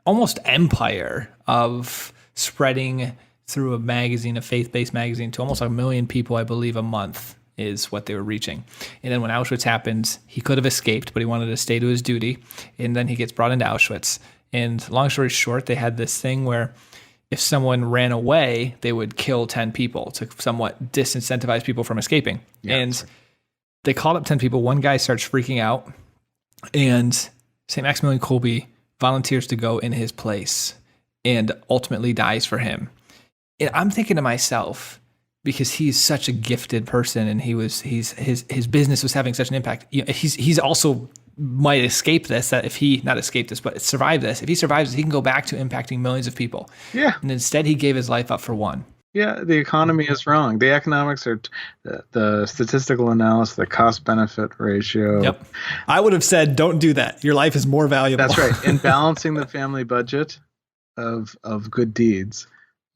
almost empire of spreading through a magazine, a faith-based magazine, to almost 1 million people, I believe, a month is what they were reaching. And then when Auschwitz happened, he could have escaped, but he wanted to stay to his duty. And then he gets brought into Auschwitz. And long story short, they had this thing where if someone ran away, they would kill 10 people to somewhat disincentivize people from escaping. They called up 10 people. One guy starts freaking out, and St. Maximilian Kolbe volunteers to go in his place and ultimately dies for him. And I'm thinking to myself, because he's such a gifted person and his business was having such an impact. He's also might escape this, that if he, not escape this, but survive this, if he survives this, he can go back to impacting millions of people. Yeah. And instead he gave his life up for one. Yeah, the economy is wrong. The economics are the statistical analysis, the cost-benefit ratio. Yep. I would have said, don't do that. Your life is more valuable. That's right. In balancing the family budget of good deeds,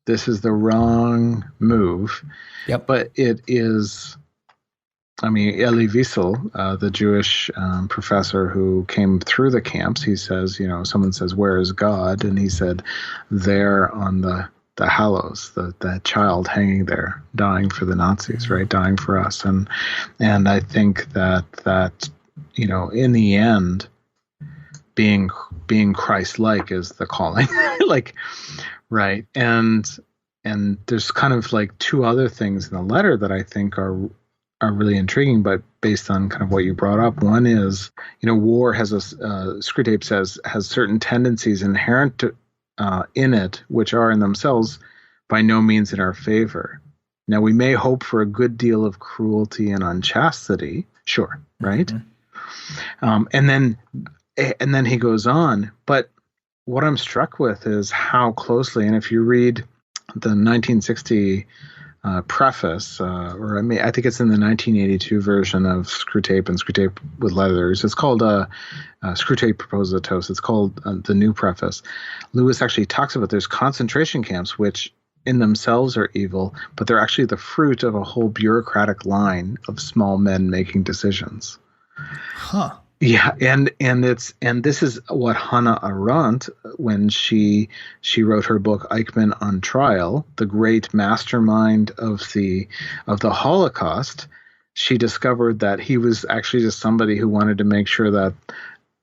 this is the wrong move. Yep. But it is, Elie Wiesel, the Jewish professor who came through the camps, he says, someone says, where is God? And he said, there on the Hallows, the child hanging there, dying for the Nazis, right? Dying for us. And I think that in the end, being Christ-like is the calling. Right. And there's kind of like two other things in the letter that I think are really intriguing, but based on kind of what you brought up. One is, war has Screwtape says, has certain tendencies inherent to in it, which are in themselves by no means in our favor. Now, we may hope for a good deal of cruelty and unchastity, sure, right? Mm-hmm. And then he goes on. But what I'm struck with is how closely, and if you read the 1960 preface, I think it's in the 1982 version of Screwtape and Screwtape with Letters. It's called Screwtape Proposes a Toast. It's called the new preface. Lewis actually talks about there's concentration camps, which in themselves are evil, but they're actually the fruit of a whole bureaucratic line of small men making decisions. Huh. Yeah, and this is what Hannah Arendt, when she wrote her book Eichmann on Trial, the great mastermind of the Holocaust, she discovered that he was actually just somebody who wanted to make sure that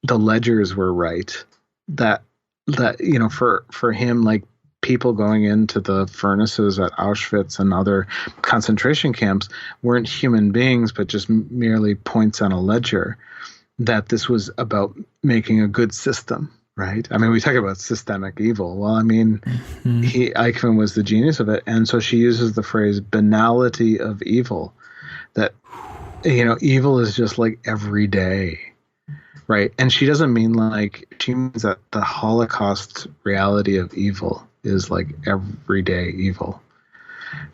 the ledgers were right. That for him, like, people going into the furnaces at Auschwitz and other concentration camps weren't human beings, but just merely points on a ledger. That this was about making a good system, right? I mean, we talk about systemic evil. Well, I mean, Eichmann was the genius of it. And so she uses the phrase banality of evil, that, evil is just like every day, right? And she doesn't mean she means that the Holocaust reality of evil is like everyday evil.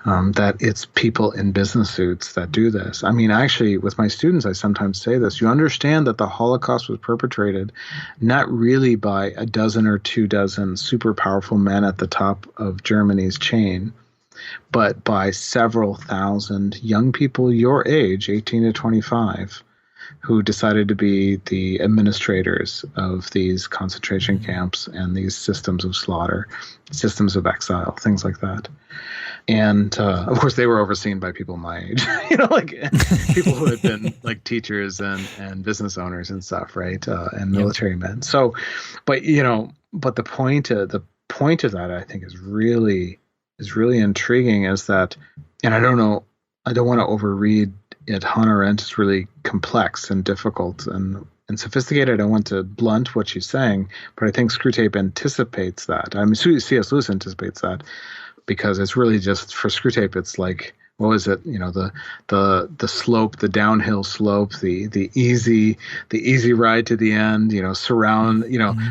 That it's people in business suits that do this. I mean, actually, with my students, I sometimes say this. You understand that the Holocaust was perpetrated not really by a dozen or 24 super powerful men at the top of Germany's chain, but by several thousand young people your age, 18 to 25, who decided to be the administrators of these concentration camps and these systems of slaughter, systems of exile, things like that. And of course, they were overseen by people my age, people who had been like teachers and business owners and stuff, right? And military men. So, but the point of that, I think, is really intriguing. Is that, and I don't want to overread it. Hannah Arendt is really complex and difficult and sophisticated. I don't want to blunt what she's saying, but I think Screwtape anticipates that. I mean, C.S. Lewis anticipates that. Because it's really just, for Screwtape, it's like, what was it? The slope, the downhill slope, the easy ride to the end. Surround.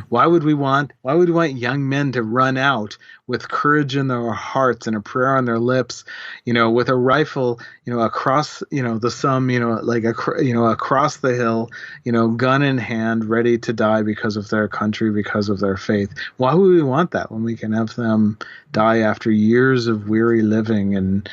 Why would we want young men to run out with courage in their hearts and a prayer on their lips, with a rifle, across, the Somme, across the hill, gun in hand, ready to die because of their country, because of their faith. Why would we want that when we can have them die after years of weary living and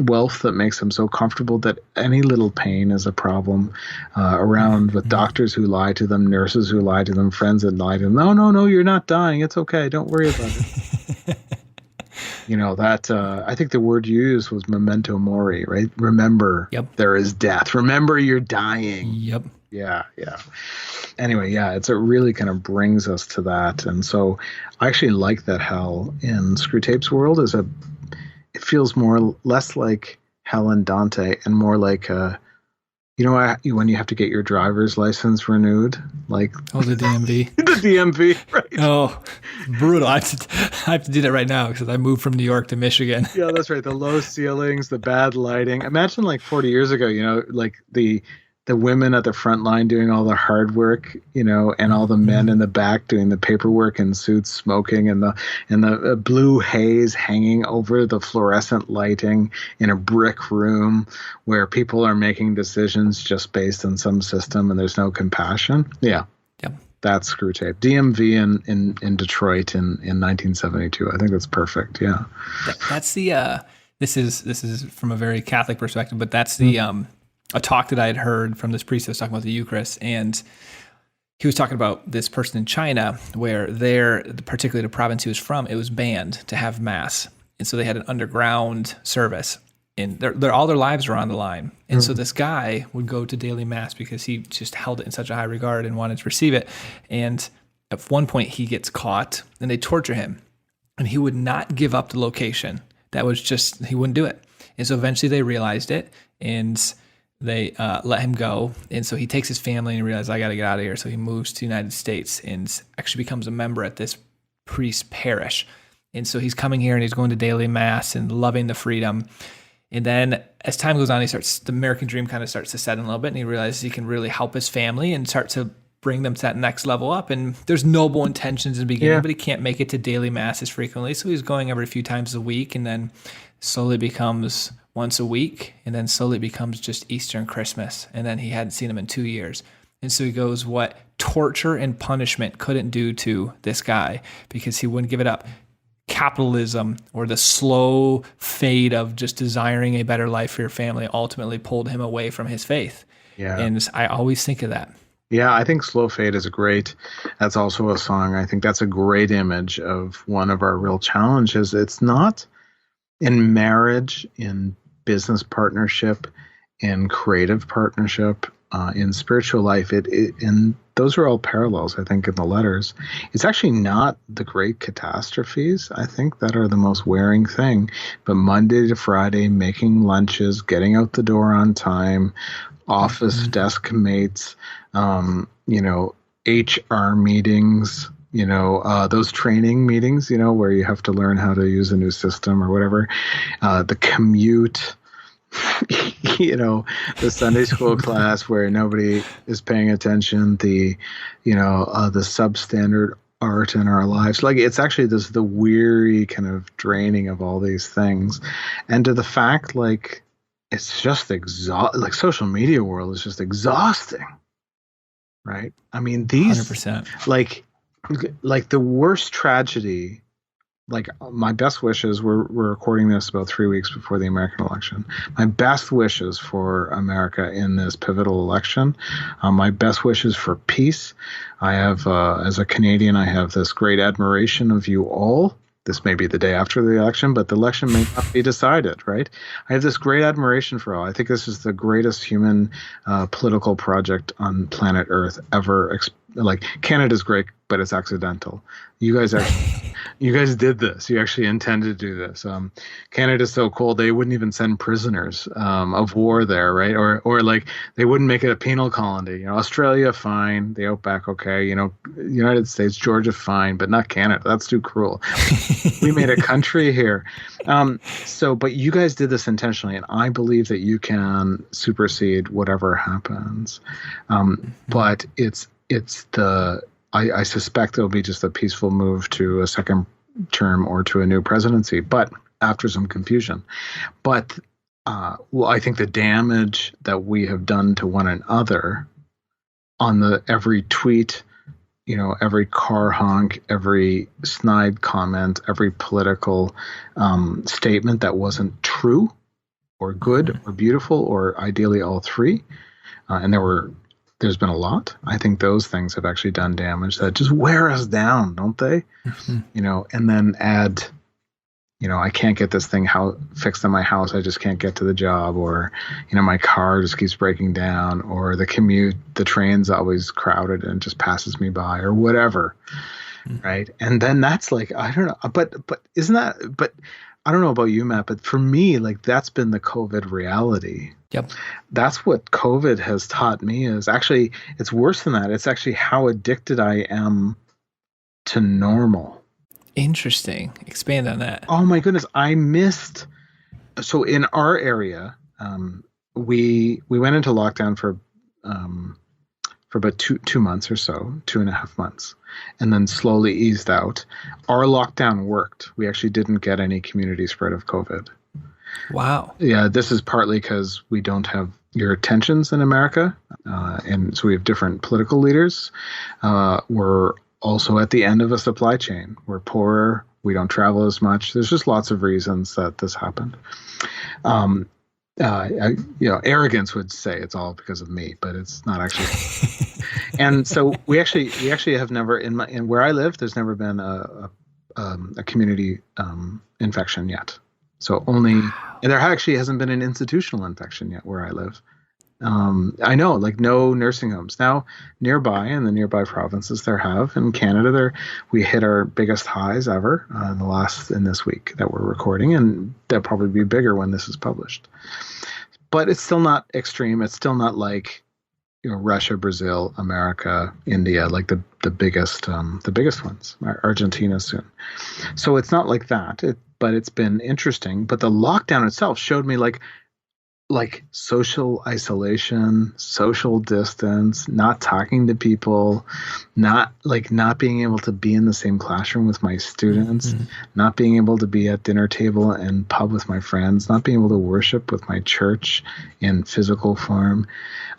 wealth that makes them so comfortable that any little pain is a problem, around, with doctors who lie to them, nurses who lie to them, friends that lie to them. No, you're not dying. It's okay. Don't worry about it. I think the word used was memento mori, right? Remember, there is death. Remember, you're dying. Yep. Yeah. Anyway, it really kind of brings us to that. And so I actually like that hell in Screwtape's world it feels less like hell in Dante and more like when you have to get your driver's license renewed, the DMV. The DMV, right? Oh, brutal! I have to do that right now because I moved from New York to Michigan. Yeah, that's right. The low ceilings, the bad lighting. Imagine 40 years ago, the women at the front line doing all the hard work, and all the men in the back doing the paperwork in suits, smoking, and the blue haze hanging over the fluorescent lighting in a brick room where people are making decisions just based on some system and there's no compassion. Yeah. Yep. That's Screwtape. DMV in Detroit in 1972. I think that's perfect. Yeah. That's the this is from a very Catholic perspective, but that's the a talk that I had heard from this priest that was talking about the Eucharist, and he was talking about this person in China where particularly the province he was from, it was banned to have mass. And so they had an underground service, and all their lives were on the line. And so this guy would go to daily mass because he just held it in such a high regard and wanted to receive it. And at one point he gets caught and they torture him, and he would not give up the location. That was just, he wouldn't do it. And so eventually they realized it, and they let him go. And so he takes his family and he realizes, I got to get out of here. So he moves to the United States and actually becomes a member at this priest's parish. And so he's coming here and he's going to daily mass and loving the freedom. And then as time goes on, the American dream kind of starts to set in a little bit, and he realizes he can really help his family and start to bring them to that next level up. And there's noble intentions in the beginning, but he can't make it to daily mass as frequently. So he's going every few times a week, and then slowly becomes once a week, and then slowly becomes just Easter and Christmas. And then he hadn't seen him in 2 years. And so he goes, what torture and punishment couldn't do to this guy, because he wouldn't give it up. Capitalism, or the slow fade of just desiring a better life for your family, ultimately pulled him away from his faith. Yeah. And I always think of that. Yeah, I think Slow Fade is that's also a song. I think that's a great image of one of our real challenges. It's not in marriage, in business partnership, in creative partnership, in spiritual life. And those are all parallels, I think, in the letters. It's actually not the great catastrophes, I think, that are the most wearing thing. But Monday to Friday, making lunches, getting out the door on time, office desk mates, HR meetings, those training meetings, where you have to learn how to use a new system or whatever, the commute, the Sunday school class where nobody is paying attention, the substandard art in our lives. Like, it's actually the weary kind of draining of all these things. And to the fact, like, it's just like social media world is just exhausting, right? I mean, these 100%. like the worst tragedy. Like, my best wishes, we're recording this about 3 weeks before the American election. My best wishes for America in this pivotal election. My best wishes for peace. I have, as a Canadian, I have this great admiration of you all. This may be the day after the election, but the election may not be decided, right? I have this great admiration for all. I think this is the greatest human political project on planet Earth ever. Like, Canada's great, but it's accidental. You guys did this. You actually intended to do this. Canada's so cool, they wouldn't even send prisoners of war there, right? Or like, they wouldn't make it a penal colony. Australia, fine. The Outback, okay. United States, Georgia, fine, but not Canada. That's too cruel. We made a country here. But you guys did this intentionally, and I believe that you can supersede whatever happens. But I suspect it'll be just a peaceful move to a second term or to a new presidency, but after some confusion. But I think the damage that we have done to one another on every tweet, every car honk, every snide comment, every political statement that wasn't true or good or beautiful or ideally all three, and there's been a lot. I think those things have actually done damage that just wear us down, don't they? Mm-hmm. And then add, I can't get this thing fixed in my house. I just can't get to the job, or, my car just keeps breaking down, or the commute, the train's always crowded and just passes me by, or whatever. Mm-hmm. Right. And then that's like, I don't know, but I don't know about you, Matt, but for me, like, that's been the COVID reality. Yep. That's what COVID has taught me is actually, it's worse than that. It's actually how addicted I am to normal. Interesting. Expand on that. Oh my goodness. So in our area, we went into lockdown for about two months or so, 2.5 months, and then slowly eased out. Our lockdown worked. We actually didn't get any community spread of COVID. Wow. Yeah, this is partly because we don't have your tensions in America, and so we have different political leaders. We're also at the end of a supply chain. We're poorer. We don't travel as much. There's just lots of reasons that this happened. Arrogance would say it's all because of me, but it's not actually. And so we actually have never in where I live. There's never been a community infection yet. So and there actually hasn't been an institutional infection yet where I live. I know, like, no nursing homes. Now, nearby, in the nearby provinces, there have. In Canada, we hit our biggest highs ever in this week that we're recording, and they'll probably be bigger when this is published. But it's still not extreme. It's still not like, Russia, Brazil, America, India, like the biggest ones. Argentina soon. So it's not like that. But it's been interesting. But the lockdown itself showed me like social isolation, social distance, not talking to people, not being able to be in the same classroom with my students, mm-hmm. not being able to be at dinner table and pub with my friends, not being able to worship with my church in physical form.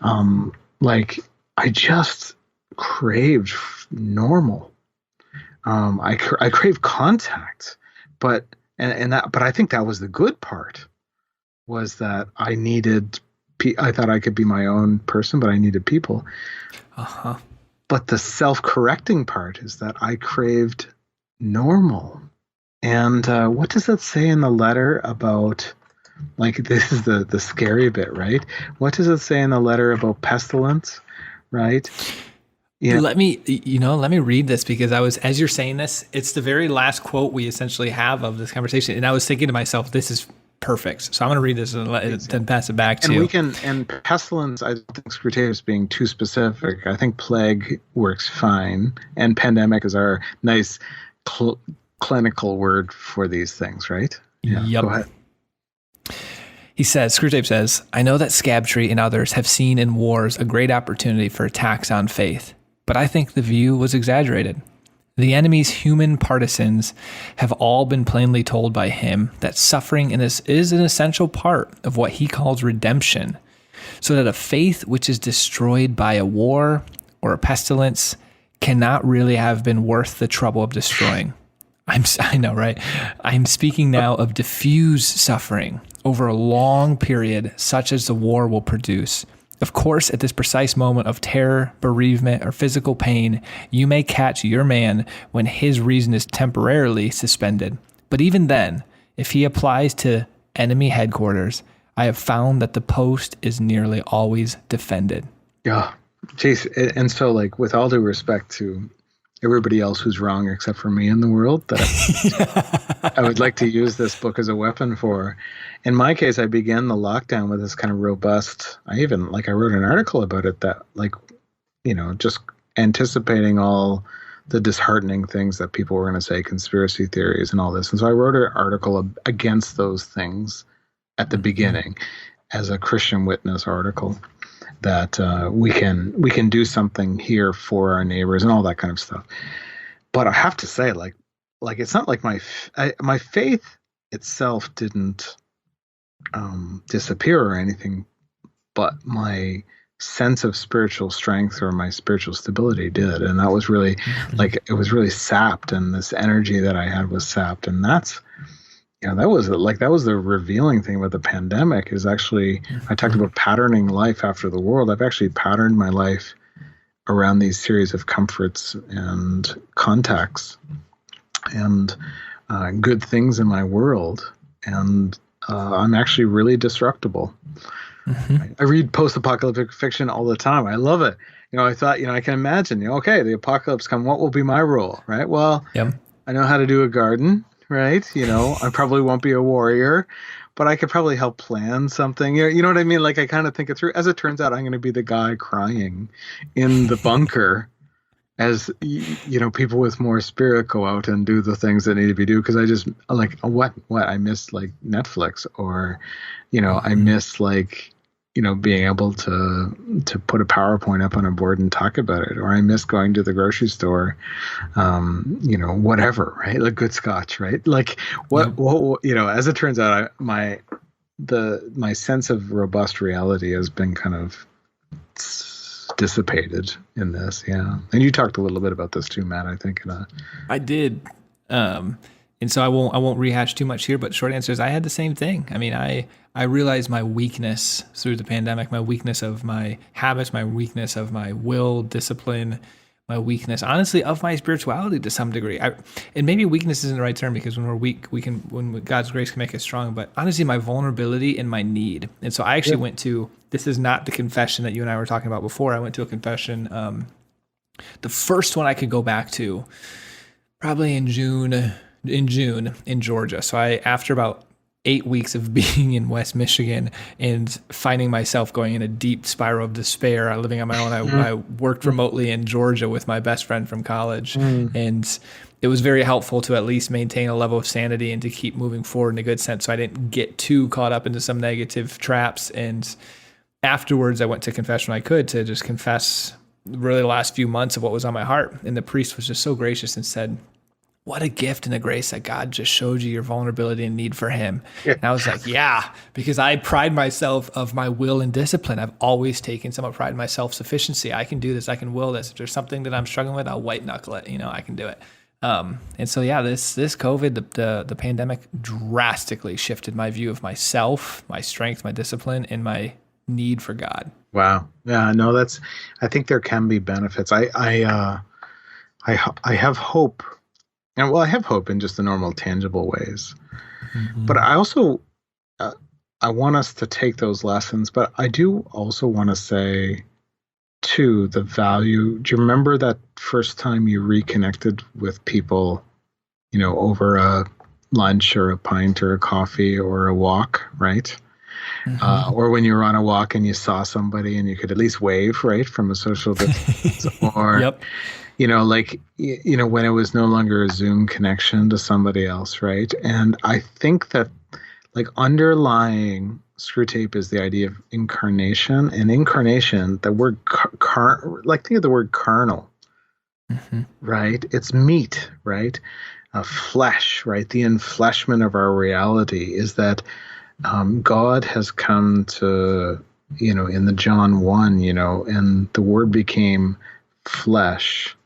I just craved normal. I crave contact, but I think that was the good part. Was that I thought I could be my own person, but I needed people. Uh-huh. But the self-correcting part is that I craved normal. And what does that say in the letter about, like, this is the scary bit, right? What does it say in the letter about pestilence, right? Let me read this, because as you're saying this, it's the very last quote we essentially have of this conversation. And I was thinking to myself, this is perfect. So I'm going to read this and then pass it back to you. And pestilence, I think Screwtape is being too specific. I think plague works fine. And pandemic is our nice clinical word for these things, right? Yeah. Yep. Go ahead. He says, Screwtape says, I know that Scabtree and others have seen in wars a great opportunity for attacks on faith, but I think the view was exaggerated. The enemy's human partisans have all been plainly told by him that suffering is an essential part of what he calls redemption, so that a faith which is destroyed by a war or a pestilence cannot really have been worth the trouble of destroying. I know, right? I'm speaking now of diffuse suffering over a long period, such as the war will produce. Of course, at this precise moment of terror, bereavement, or physical pain, you may catch your man when his reason is temporarily suspended. But even then, if he applies to enemy headquarters, I have found that the post is nearly always defended. Yeah. Jeez. And so, like, with all due respect to everybody else who's wrong except for me in the world, that I would like to use this book as a weapon for. In my case, I began the lockdown with this kind of robust, I wrote an article about it that, like, you know, just anticipating all the disheartening things that people were going to say, conspiracy theories and all this. And so I wrote an article against those things at the beginning as a Christian Witness article, that we can do something here for our neighbors and all that kind of stuff. But I have to say, like it's not like my faith itself didn't disappear or anything, but my sense of spiritual strength or my spiritual stability did. And that was really it was really sapped, and this energy that I had was sapped. And that's, you know, that was the revealing thing about the pandemic is actually, I talked about patterning life after the world. I've actually patterned my life around these series of comforts and contacts and good things in my world. And I'm actually really disruptible. I read post-apocalyptic fiction all the time. I love it. You know, I thought, you know, I can imagine, you know, okay, the apocalypse come, what will be my role, right? Well, I know how to do a garden, right? You know, I probably won't be a warrior, but I could probably help plan something. You know what I mean? Like, I kind of think it through. As it turns out, I'm going to be the guy crying in the bunker as, you know, people with more spirit go out and do the things that need to be done. Because I just, like, what? I miss, like, Netflix, or, you know, I miss, like, you know, being able to put a PowerPoint up on a board and talk about it, or I miss going to the grocery store, you know, whatever, right? Like good scotch, right? Like what you know, as it turns out, my sense of robust reality has been kind of dissipated in this. Yeah. And you talked a little bit about this too, Matt, I think. I did. And so I won't rehash too much here, but short answer is I had the same thing. I mean, I realized my weakness through the pandemic, my weakness of my habits, my weakness of my will, discipline, my weakness, honestly, of my spirituality to some degree. And maybe weakness isn't the right term, because when we're weak, when God's grace can make us strong, but honestly, my vulnerability and my need. And so I actually went to, this is not the confession that you and I were talking about before. I went to a confession, the first one I could go back to probably in June in Georgia. So after about 8 weeks of being in West Michigan and finding myself going in a deep spiral of despair, living on my own, I worked remotely in Georgia with my best friend from college. And it was very helpful to at least maintain a level of sanity and to keep moving forward in a good sense, so I didn't get too caught up into some negative traps. And afterwards, I went to confession when I could, to just confess really the last few months of what was on my heart. And the priest was just so gracious and said, what a gift and a grace that God just showed you your vulnerability and need for him. And I was like, yeah, because I pride myself of my will and discipline. I've always taken somewhat pride in my self-sufficiency. I can do this. I can will this. If there's something that I'm struggling with, I'll white knuckle it. You know, I can do it. And so, yeah, this COVID, the pandemic drastically shifted my view of myself, my strength, my discipline, and my need for God. Wow. Yeah, no, I think there can be benefits. I have hope. And well, I have hope in just the normal, tangible ways. But I also, I want us to take those lessons. But I do also want to say, too, the value. Do you remember that first time you reconnected with people, you know, over a lunch or a pint or a coffee or a walk, right? Or when you were on a walk and you saw somebody and you could at least wave, right, from a social distance. Or, Yep. When it was no longer a Zoom connection to somebody else, right? And I think that like underlying Screwtape is the idea of incarnation. And incarnation, the word think of the word carnal, right? It's meat, right? Flesh, right? The enfleshment of our reality is that God has come to, in the John 1, and the word became flesh.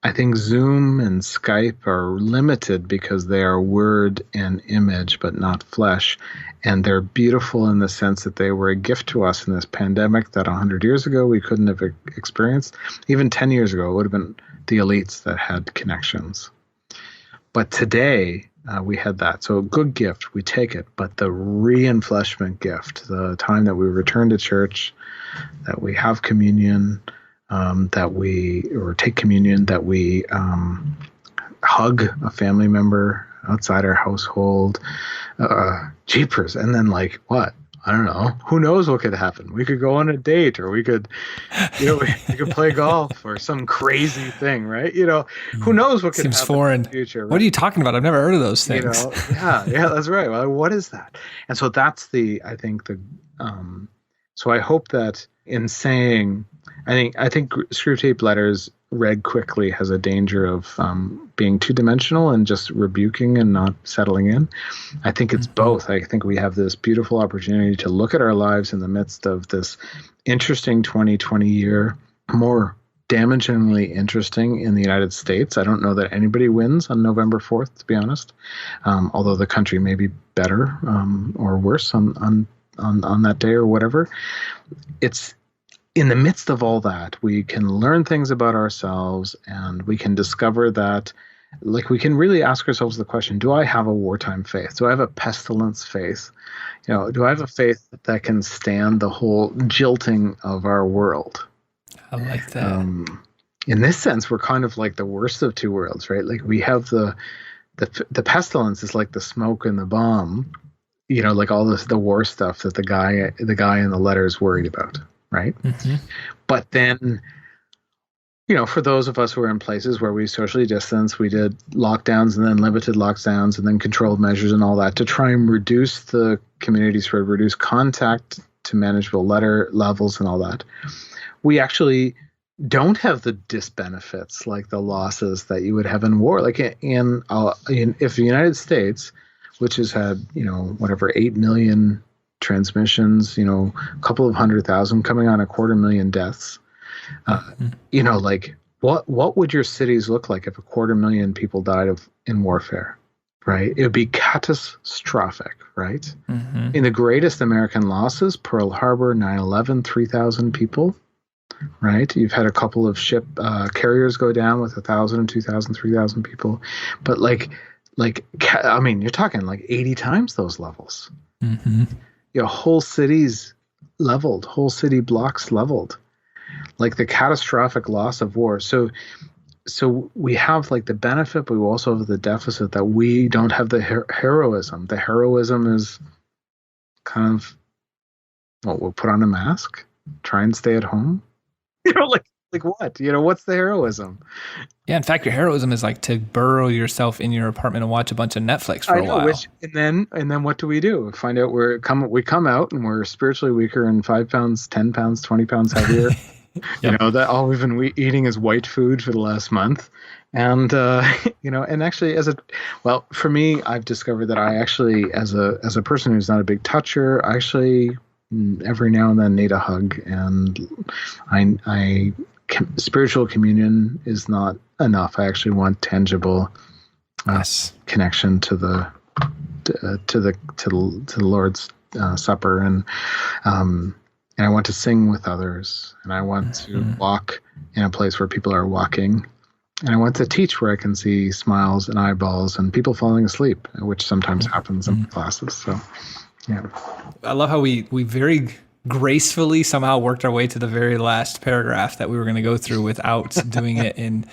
I think Zoom and Skype are limited because they are word and image, but not flesh. And they're beautiful in the sense that they were a gift to us in this pandemic that 100 years ago we couldn't have experienced. Even 10 years ago, it would have been the elites that had connections. But today, we had that. So a good gift, we take it. But the re-enfleshment gift, the time that we return to church, that we have communion, take communion, that we hug a family member outside our household, jeepers. And then what? I don't know. Who knows what could happen? We could go on a date, or we could, we could play golf or some crazy thing, right? Who knows what could Seems happen foreign. in the future. Right? What are you talking about? I've never heard of those things. Yeah, that's right. Well, what is that? And so that's so I hope that in saying, I think Screwtape Letters read quickly has a danger of being two-dimensional and just rebuking and not settling in. I think it's both. I think we have this beautiful opportunity to look at our lives in the midst of this interesting 2020 year, more damagingly interesting in the United States. I don't know that anybody wins on November 4th, to be honest, although the country may be better or worse on that day or whatever. It's in the midst of all that, we can learn things about ourselves, and we can discover that, we can really ask ourselves the question, do I have a wartime faith? Do I have a pestilence faith? Do I have a faith that can stand the whole jilting of our world? I like that. In this sense, we're kind of like the worst of two worlds, right? Like we have the pestilence is like the smoke and the bomb, all the war stuff that the guy in the letter is worried about. Right. But then, for those of us who are in places where we socially distance, we did lockdowns and then limited lockdowns and then controlled measures and all that to try and reduce the community spread, reduce contact to manageable letter levels and all that. We actually don't have the disbenefits like the losses that you would have in war. Like if the United States, which has had, 8 million transmissions, a couple of 100,000 coming on 250,000 deaths. What would your cities look like if 250,000 people died in warfare, right? It would be catastrophic, right? In the greatest American losses, Pearl Harbor, 9/11, 3,000 people, right? You've had a couple of ship carriers go down with 1,000, 2,000, 3,000 people, but you're talking 80 times those levels. Whole cities leveled, whole city blocks leveled, the catastrophic loss of war. So we have the benefit, but we also have the deficit that we don't have the heroism. The heroism is kind of, we'll put on a mask, try and stay at home. What? What's the heroism? Yeah, in fact, your heroism is to burrow yourself in your apartment and watch a bunch of Netflix for a while. And then what do? We find out we come out and we're spiritually weaker and 5 pounds, 10 pounds, 20 pounds heavier. Yep. That all we've been eating is white food for the last month. And, and actually for me, I've discovered that I actually, as a person who's not a big toucher, I actually every now and then need a hug, and spiritual communion is not enough. I actually want tangible connection to the Lord's Supper, and I want to sing with others, and I want to walk in a place where people are walking, and I want to teach where I can see smiles and eyeballs and people falling asleep, which sometimes happens in classes. So, yeah. I love how we very gracefully somehow worked our way to the very last paragraph that we were going to go through without doing it in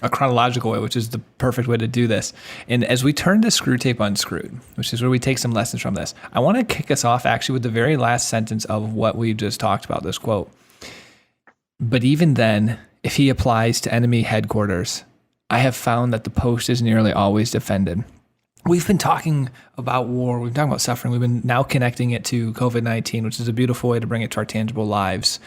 a chronological way, which is the perfect way to do this. And as we turn to Screwtape Unscrewed, which is where we take some lessons from this, I want to kick us off actually with the very last sentence of what we just talked about, this quote. But even then, if he applies to enemy headquarters, I have found that the post is nearly always defended. We've been talking about war. We've been talking about suffering. We've been now connecting it to COVID-19, which is a beautiful way to bring it to our tangible lives.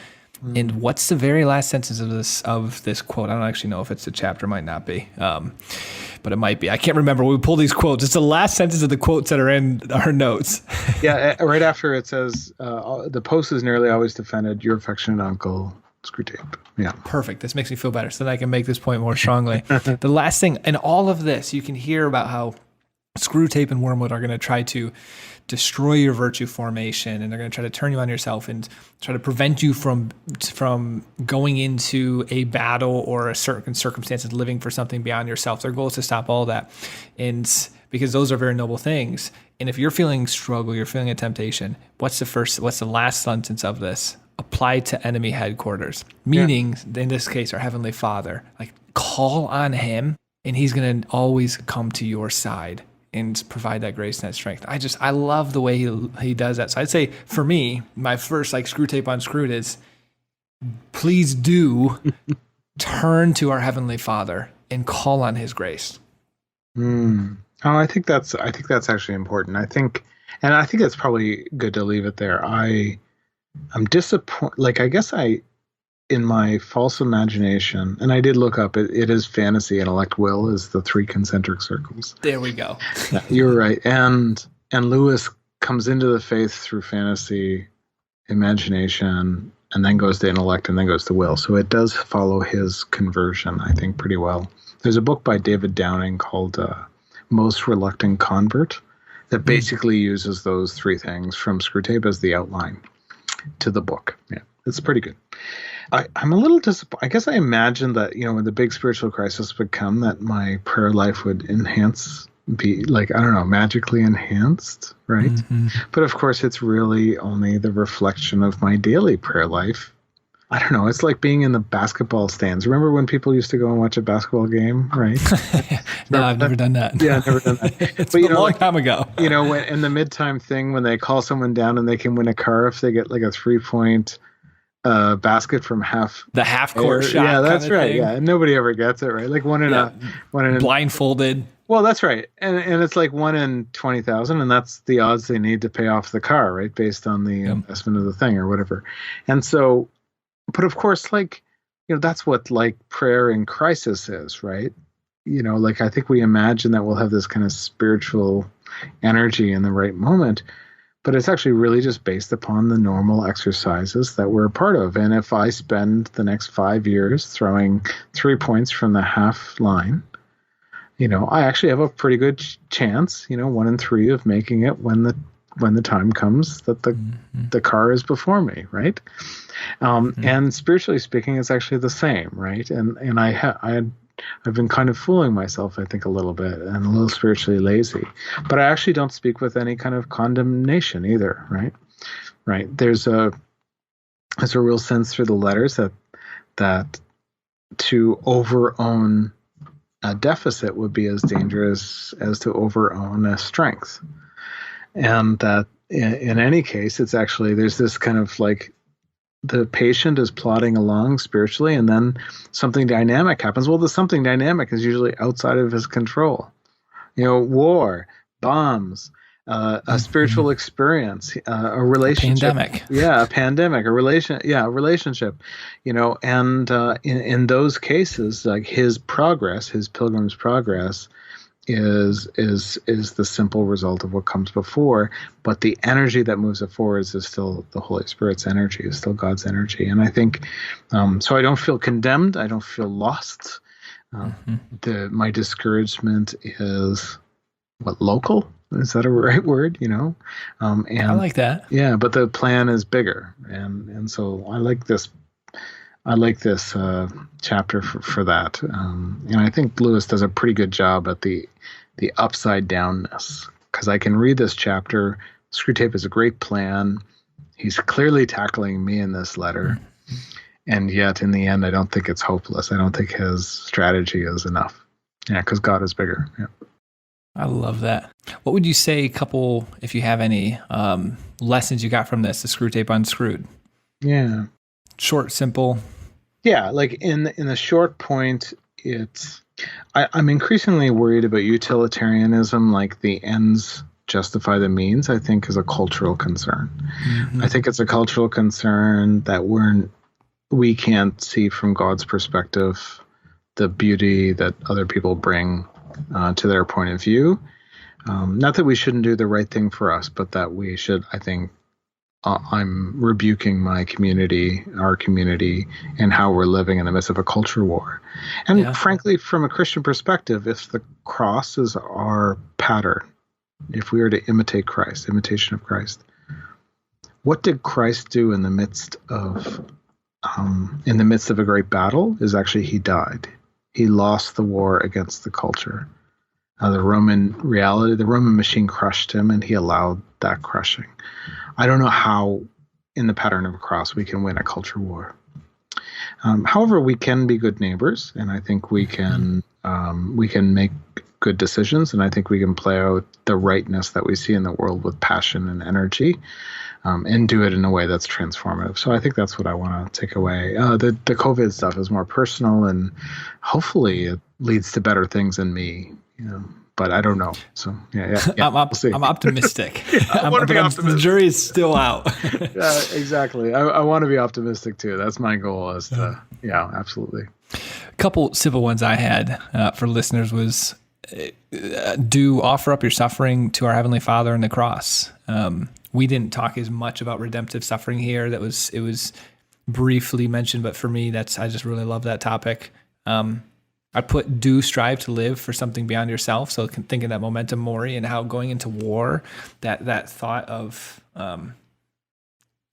And what's the very last sentence of this quote? I don't actually know if it's a chapter, might not be, but it might be. I can't remember. We pull these quotes. It's the last sentence of the quotes that are in our notes. Yeah, right after it says, the post is nearly always defended, your affectionate uncle, Screwtape. Yeah. Perfect. This makes me feel better so that I can make this point more strongly. The last thing, in all of this, you can hear about how Screwtape and Wormwood are going to try to destroy your virtue formation, and they're going to try to turn you on yourself and try to prevent you from going into a battle or a certain circumstances, living for something beyond yourself. Their goal is to stop all that, and because those are very noble things. And if you're feeling struggle, you're feeling a temptation, what's the last sentence of this? Apply to enemy headquarters, meaning in this case, our Heavenly Father. Like, call on Him, and He's going to always come to your side and provide that grace and that strength. I love the way he does that. So I'd say for me, my first Screwtape Unscrewed is, please do turn to our Heavenly Father and call on His grace. Oh, I think that's actually important. I think it's probably good to leave it there. I'm disappointed. Like, I guess in my false imagination, and I did look up, it is fantasy, and elect will is the 3 concentric circles. There we go. Yeah, you're right. And Lewis comes into the faith through fantasy, imagination, and then goes to intellect, and then goes to will. So it does follow his conversion, I think, pretty well. There's a book by David Downing called Most Reluctant Convert that basically uses those 3 things from Screwtape as the outline to the book. Yeah, it's pretty good. I'm a little disappointed. I guess I imagined that, when the big spiritual crisis would come, that my prayer life would be magically enhanced, right? Mm-hmm. But of course, it's really only the reflection of my daily prayer life. I don't know. It's like being in the basketball stands. Remember when people used to go and watch a basketball game, right? No, I've never done that. Yeah, I've never done that. It's a long time ago. When in the midtime thing, when they call someone down and they can win a car if they get like a 3-point basket from the half court shot. Yeah, that's right. Thing. Yeah, and nobody ever gets it, right? Like one in a blindfolded. Well, that's right, and it's like 1 in 20,000, and that's the odds they need to pay off the car, right? Based on the investment of the thing or whatever. And so, but of course, that's what prayer in crisis is, right? I think we imagine that we'll have this kind of spiritual energy in the right moment. But it's actually really just based upon the normal exercises that we're a part of. And if I spend the next 5 years throwing 3 points from the half line, I actually have a pretty good chance, 1 in 3 of making it when the time comes that the car is before me, right? And spiritually speaking, it's actually the same, right? And I've been kind of fooling myself, I think, a little bit, and a little spiritually lazy. But I actually don't speak with any kind of condemnation either, right? Right. There's a real sense through the letters that to over-own a deficit would be as dangerous as to over-own a strength. And that in any case, it's actually, there's this kind of the patient is plodding along spiritually, and then something dynamic happens. Well, the something dynamic is usually outside of his control. War, bombs, a spiritual experience, a relationship. A pandemic, a relationship. And in those cases, his progress, his pilgrim's progress, is the simple result of what comes before, but the energy that moves it forward is still the Holy Spirit's energy, is still God's energy. And I think so I don't feel condemned, I don't feel lost. My discouragement is local, is that a right word? And I like that. Yeah, but the plan is bigger, and so I like this chapter for that. And I think Lewis does a pretty good job at the upside downness, because I can read this chapter. Screwtape is a great plan. He's clearly tackling me in this letter. And yet, in the end, I don't think it's hopeless. I don't think his strategy is enough. Yeah, because God is bigger. Yeah. I love that. What would you say, if you have any lessons you got from this, the Screwtape Unscrewed? Yeah. Short, simple. Yeah, like in the short point, I'm increasingly worried about utilitarianism, like the ends justify the means. I think is a cultural concern. Mm-hmm. I think it's a cultural concern that we can't see from God's perspective the beauty that other people bring to their point of view. Not that we shouldn't do the right thing for us, but that we should, I think, I'm rebuking my community, our community, and how we're living in the midst of a culture war. And frankly, from a Christian perspective, if the cross is our pattern, if we are to imitate Christ, imitation of Christ, what did Christ do in the midst of a great battle? Is actually he died. He lost the war against the culture. The Roman machine crushed him, and he allowed that crushing. I don't know how, in the pattern of a cross, we can win a culture war. However, we can be good neighbors, and I think we can make good decisions, and I think we can play out the rightness that we see in the world with passion and energy, and do it in a way that's transformative. So I think that's what I want to take away. The COVID stuff is more personal, and hopefully it leads to better things in me. But I don't know. So yeah. I'm optimistic. I want to be optimistic. The jury is still out. Yeah, exactly. I want to be optimistic too. That's my goal. Absolutely. A couple simple ones I had for listeners was do offer up your suffering to our Heavenly Father in the cross. We didn't talk as much about redemptive suffering here. It was briefly mentioned, but for me, I just really love that topic. I put do strive to live for something beyond yourself. So thinking that momentum mori and how going into war, that thought of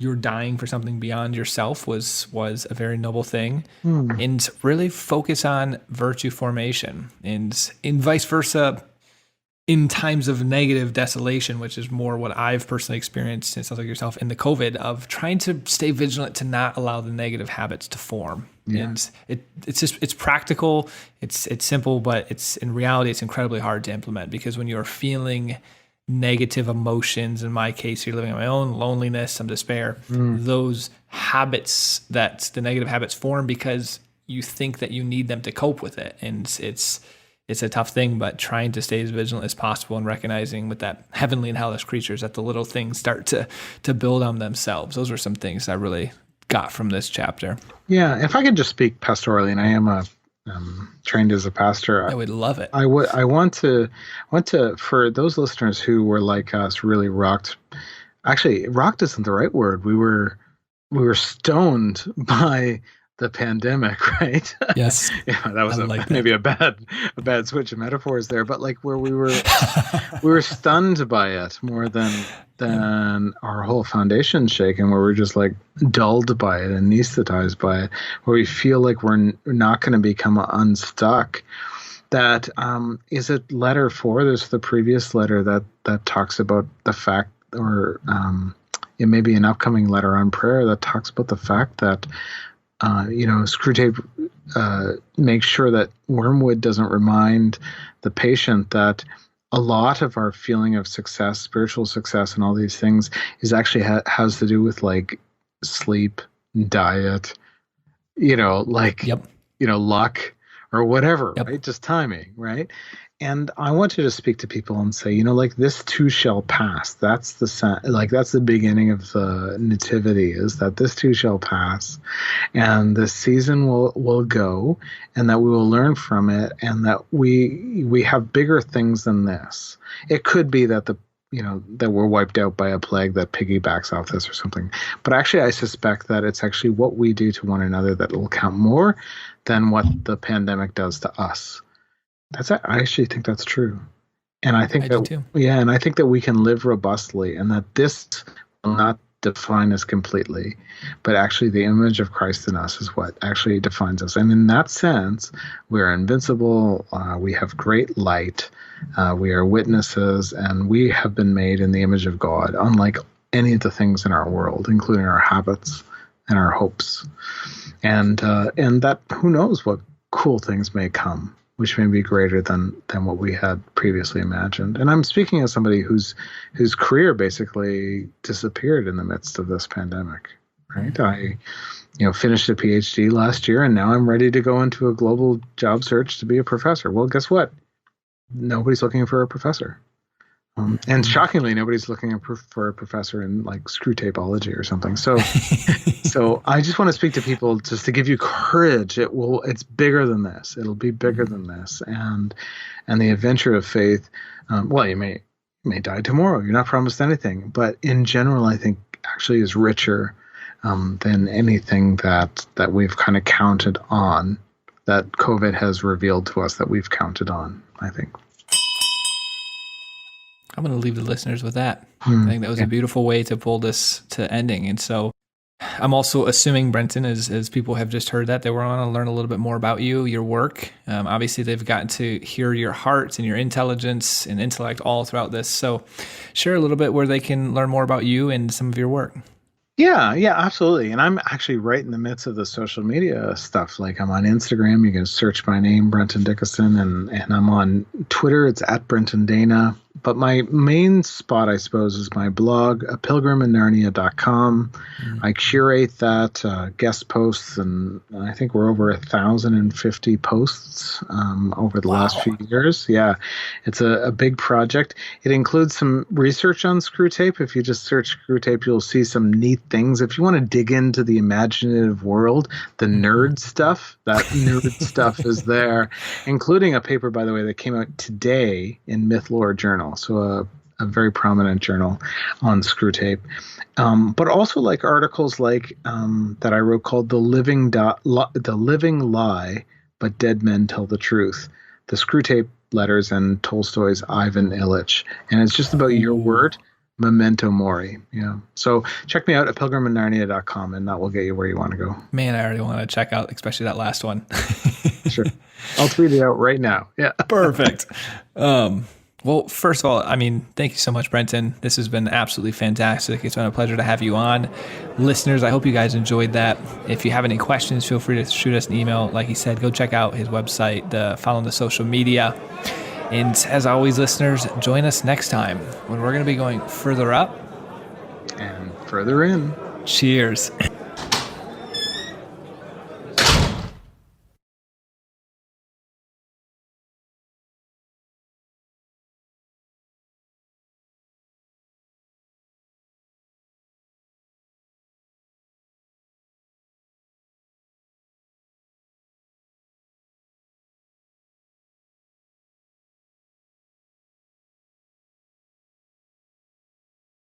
you're dying for something beyond yourself was a very noble thing. And really focus on virtue formation and vice versa in times of negative desolation, which is more what I've personally experienced, it sounds like yourself, in the COVID, of trying to stay vigilant to not allow the negative habits to form. Yeah. And it's practical, it's simple, but in reality, it's incredibly hard to implement, because when you're feeling negative emotions, in my case, you're living on my own, loneliness, some despair, those habits, the negative habits form because you think that you need them to cope with it. And it's a tough thing, but trying to stay as vigilant as possible and recognizing with that heavenly and hellish creatures that the little things start to build on themselves. Those were some things I really got from this chapter. Yeah, if I could just speak pastorally, and I am trained as a pastor, I would love it. I want to for those listeners who were like us, really rocked. Actually, rocked isn't the right word. We were stoned by the pandemic, right? Yes. Yeah, that was maybe a bad switch of metaphors there, but like where we were stunned by it more than our whole foundation shaken, where we're just like dulled by it, anesthetized by it, where we feel like we're not going to become unstuck. That is a letter 4. There's the previous letter that talks about the fact, or it may be an upcoming letter on prayer that talks about the fact that Screwtape makes sure that wormwood doesn't remind the patient that a lot of our feeling of success, spiritual success, and all these things is actually has to do with like sleep, diet, luck or whatever, right? Just timing, right? And I wanted to speak to people and say, this too shall pass. That's the beginning of the nativity, is that this too shall pass, and the season will go, and that we will learn from it, and that we have bigger things than this. It could be that that we're wiped out by a plague that piggybacks off this or something. But actually, I suspect that it's actually what we do to one another that will count more than what the pandemic does to us. I actually think that's true. And I think do too. Yeah, and I think that we can live robustly, and that this will not define us completely, but actually the image of Christ in us is what actually defines us. And in that sense, we are invincible, we have great light, we are witnesses, and we have been made in the image of God, unlike any of the things in our world, including our habits and our hopes. and that who knows what cool things may come, which may be greater than what we had previously imagined. And I'm speaking as somebody whose career basically disappeared in the midst of this pandemic. Right? I finished a PhD last year, and now I'm ready to go into a global job search to be a professor. Well, guess what? Nobody's looking for a professor. And shockingly, nobody's looking for a professor in like Screwtapeology or something. So, so I just want to speak to people just to give you courage. It's bigger than this. It'll be bigger than this. And the adventure of faith. Well, you may die tomorrow. You're not promised anything. But in general, I think actually is richer than anything that we've kind of counted on. That COVID has revealed to us that we've counted on, I think. I'm going to leave the listeners with that. I think that was a beautiful way to pull this to ending. And so I'm also assuming, Brenton, as people have just heard that, they want to learn a little bit more about you, your work. Obviously, they've gotten to hear your heart and your intelligence and intellect all throughout this. So share a little bit where they can learn more about you and some of your work. Yeah, absolutely. And I'm actually right in the midst of the social media stuff. Like I'm on Instagram, you can search my name, Brenton Dickieson, and I'm on Twitter, it's @BrentonDana. But my main spot, I suppose, is my blog, pilgriminNarnia.com. I curate that, guest posts, and I think we're over 1,050 posts over the last few years. Yeah, it's a big project. It includes some research on Screwtape. If you just search Screwtape, you'll see some neat things. If you want to dig into the imaginative world, the nerd stuff, that nerd stuff is there, including a paper, by the way, that came out today in Myth Lore Journal. So a very prominent journal on Screwtape, but also like articles like that I wrote called "The Living Lie, but Dead Men Tell the Truth," the Screwtape Letters and Tolstoy's Ivan Ilyich, and it's just about your word, memento mori. Yeah. So check me out at pilgriminNarnia.com, and that will get you where you want to go. Man, I already want to check out, especially that last one. Sure, I'll tweet it out right now. Yeah. Perfect. Well, first of all, thank you so much, Brenton. This has been absolutely fantastic. It's been a pleasure to have you on. Listeners, I hope you guys enjoyed that. If you have any questions, feel free to shoot us an email. Like he said, go check out his website, follow the social media. And as always, listeners, join us next time when we're going to be going further up and further in. Cheers.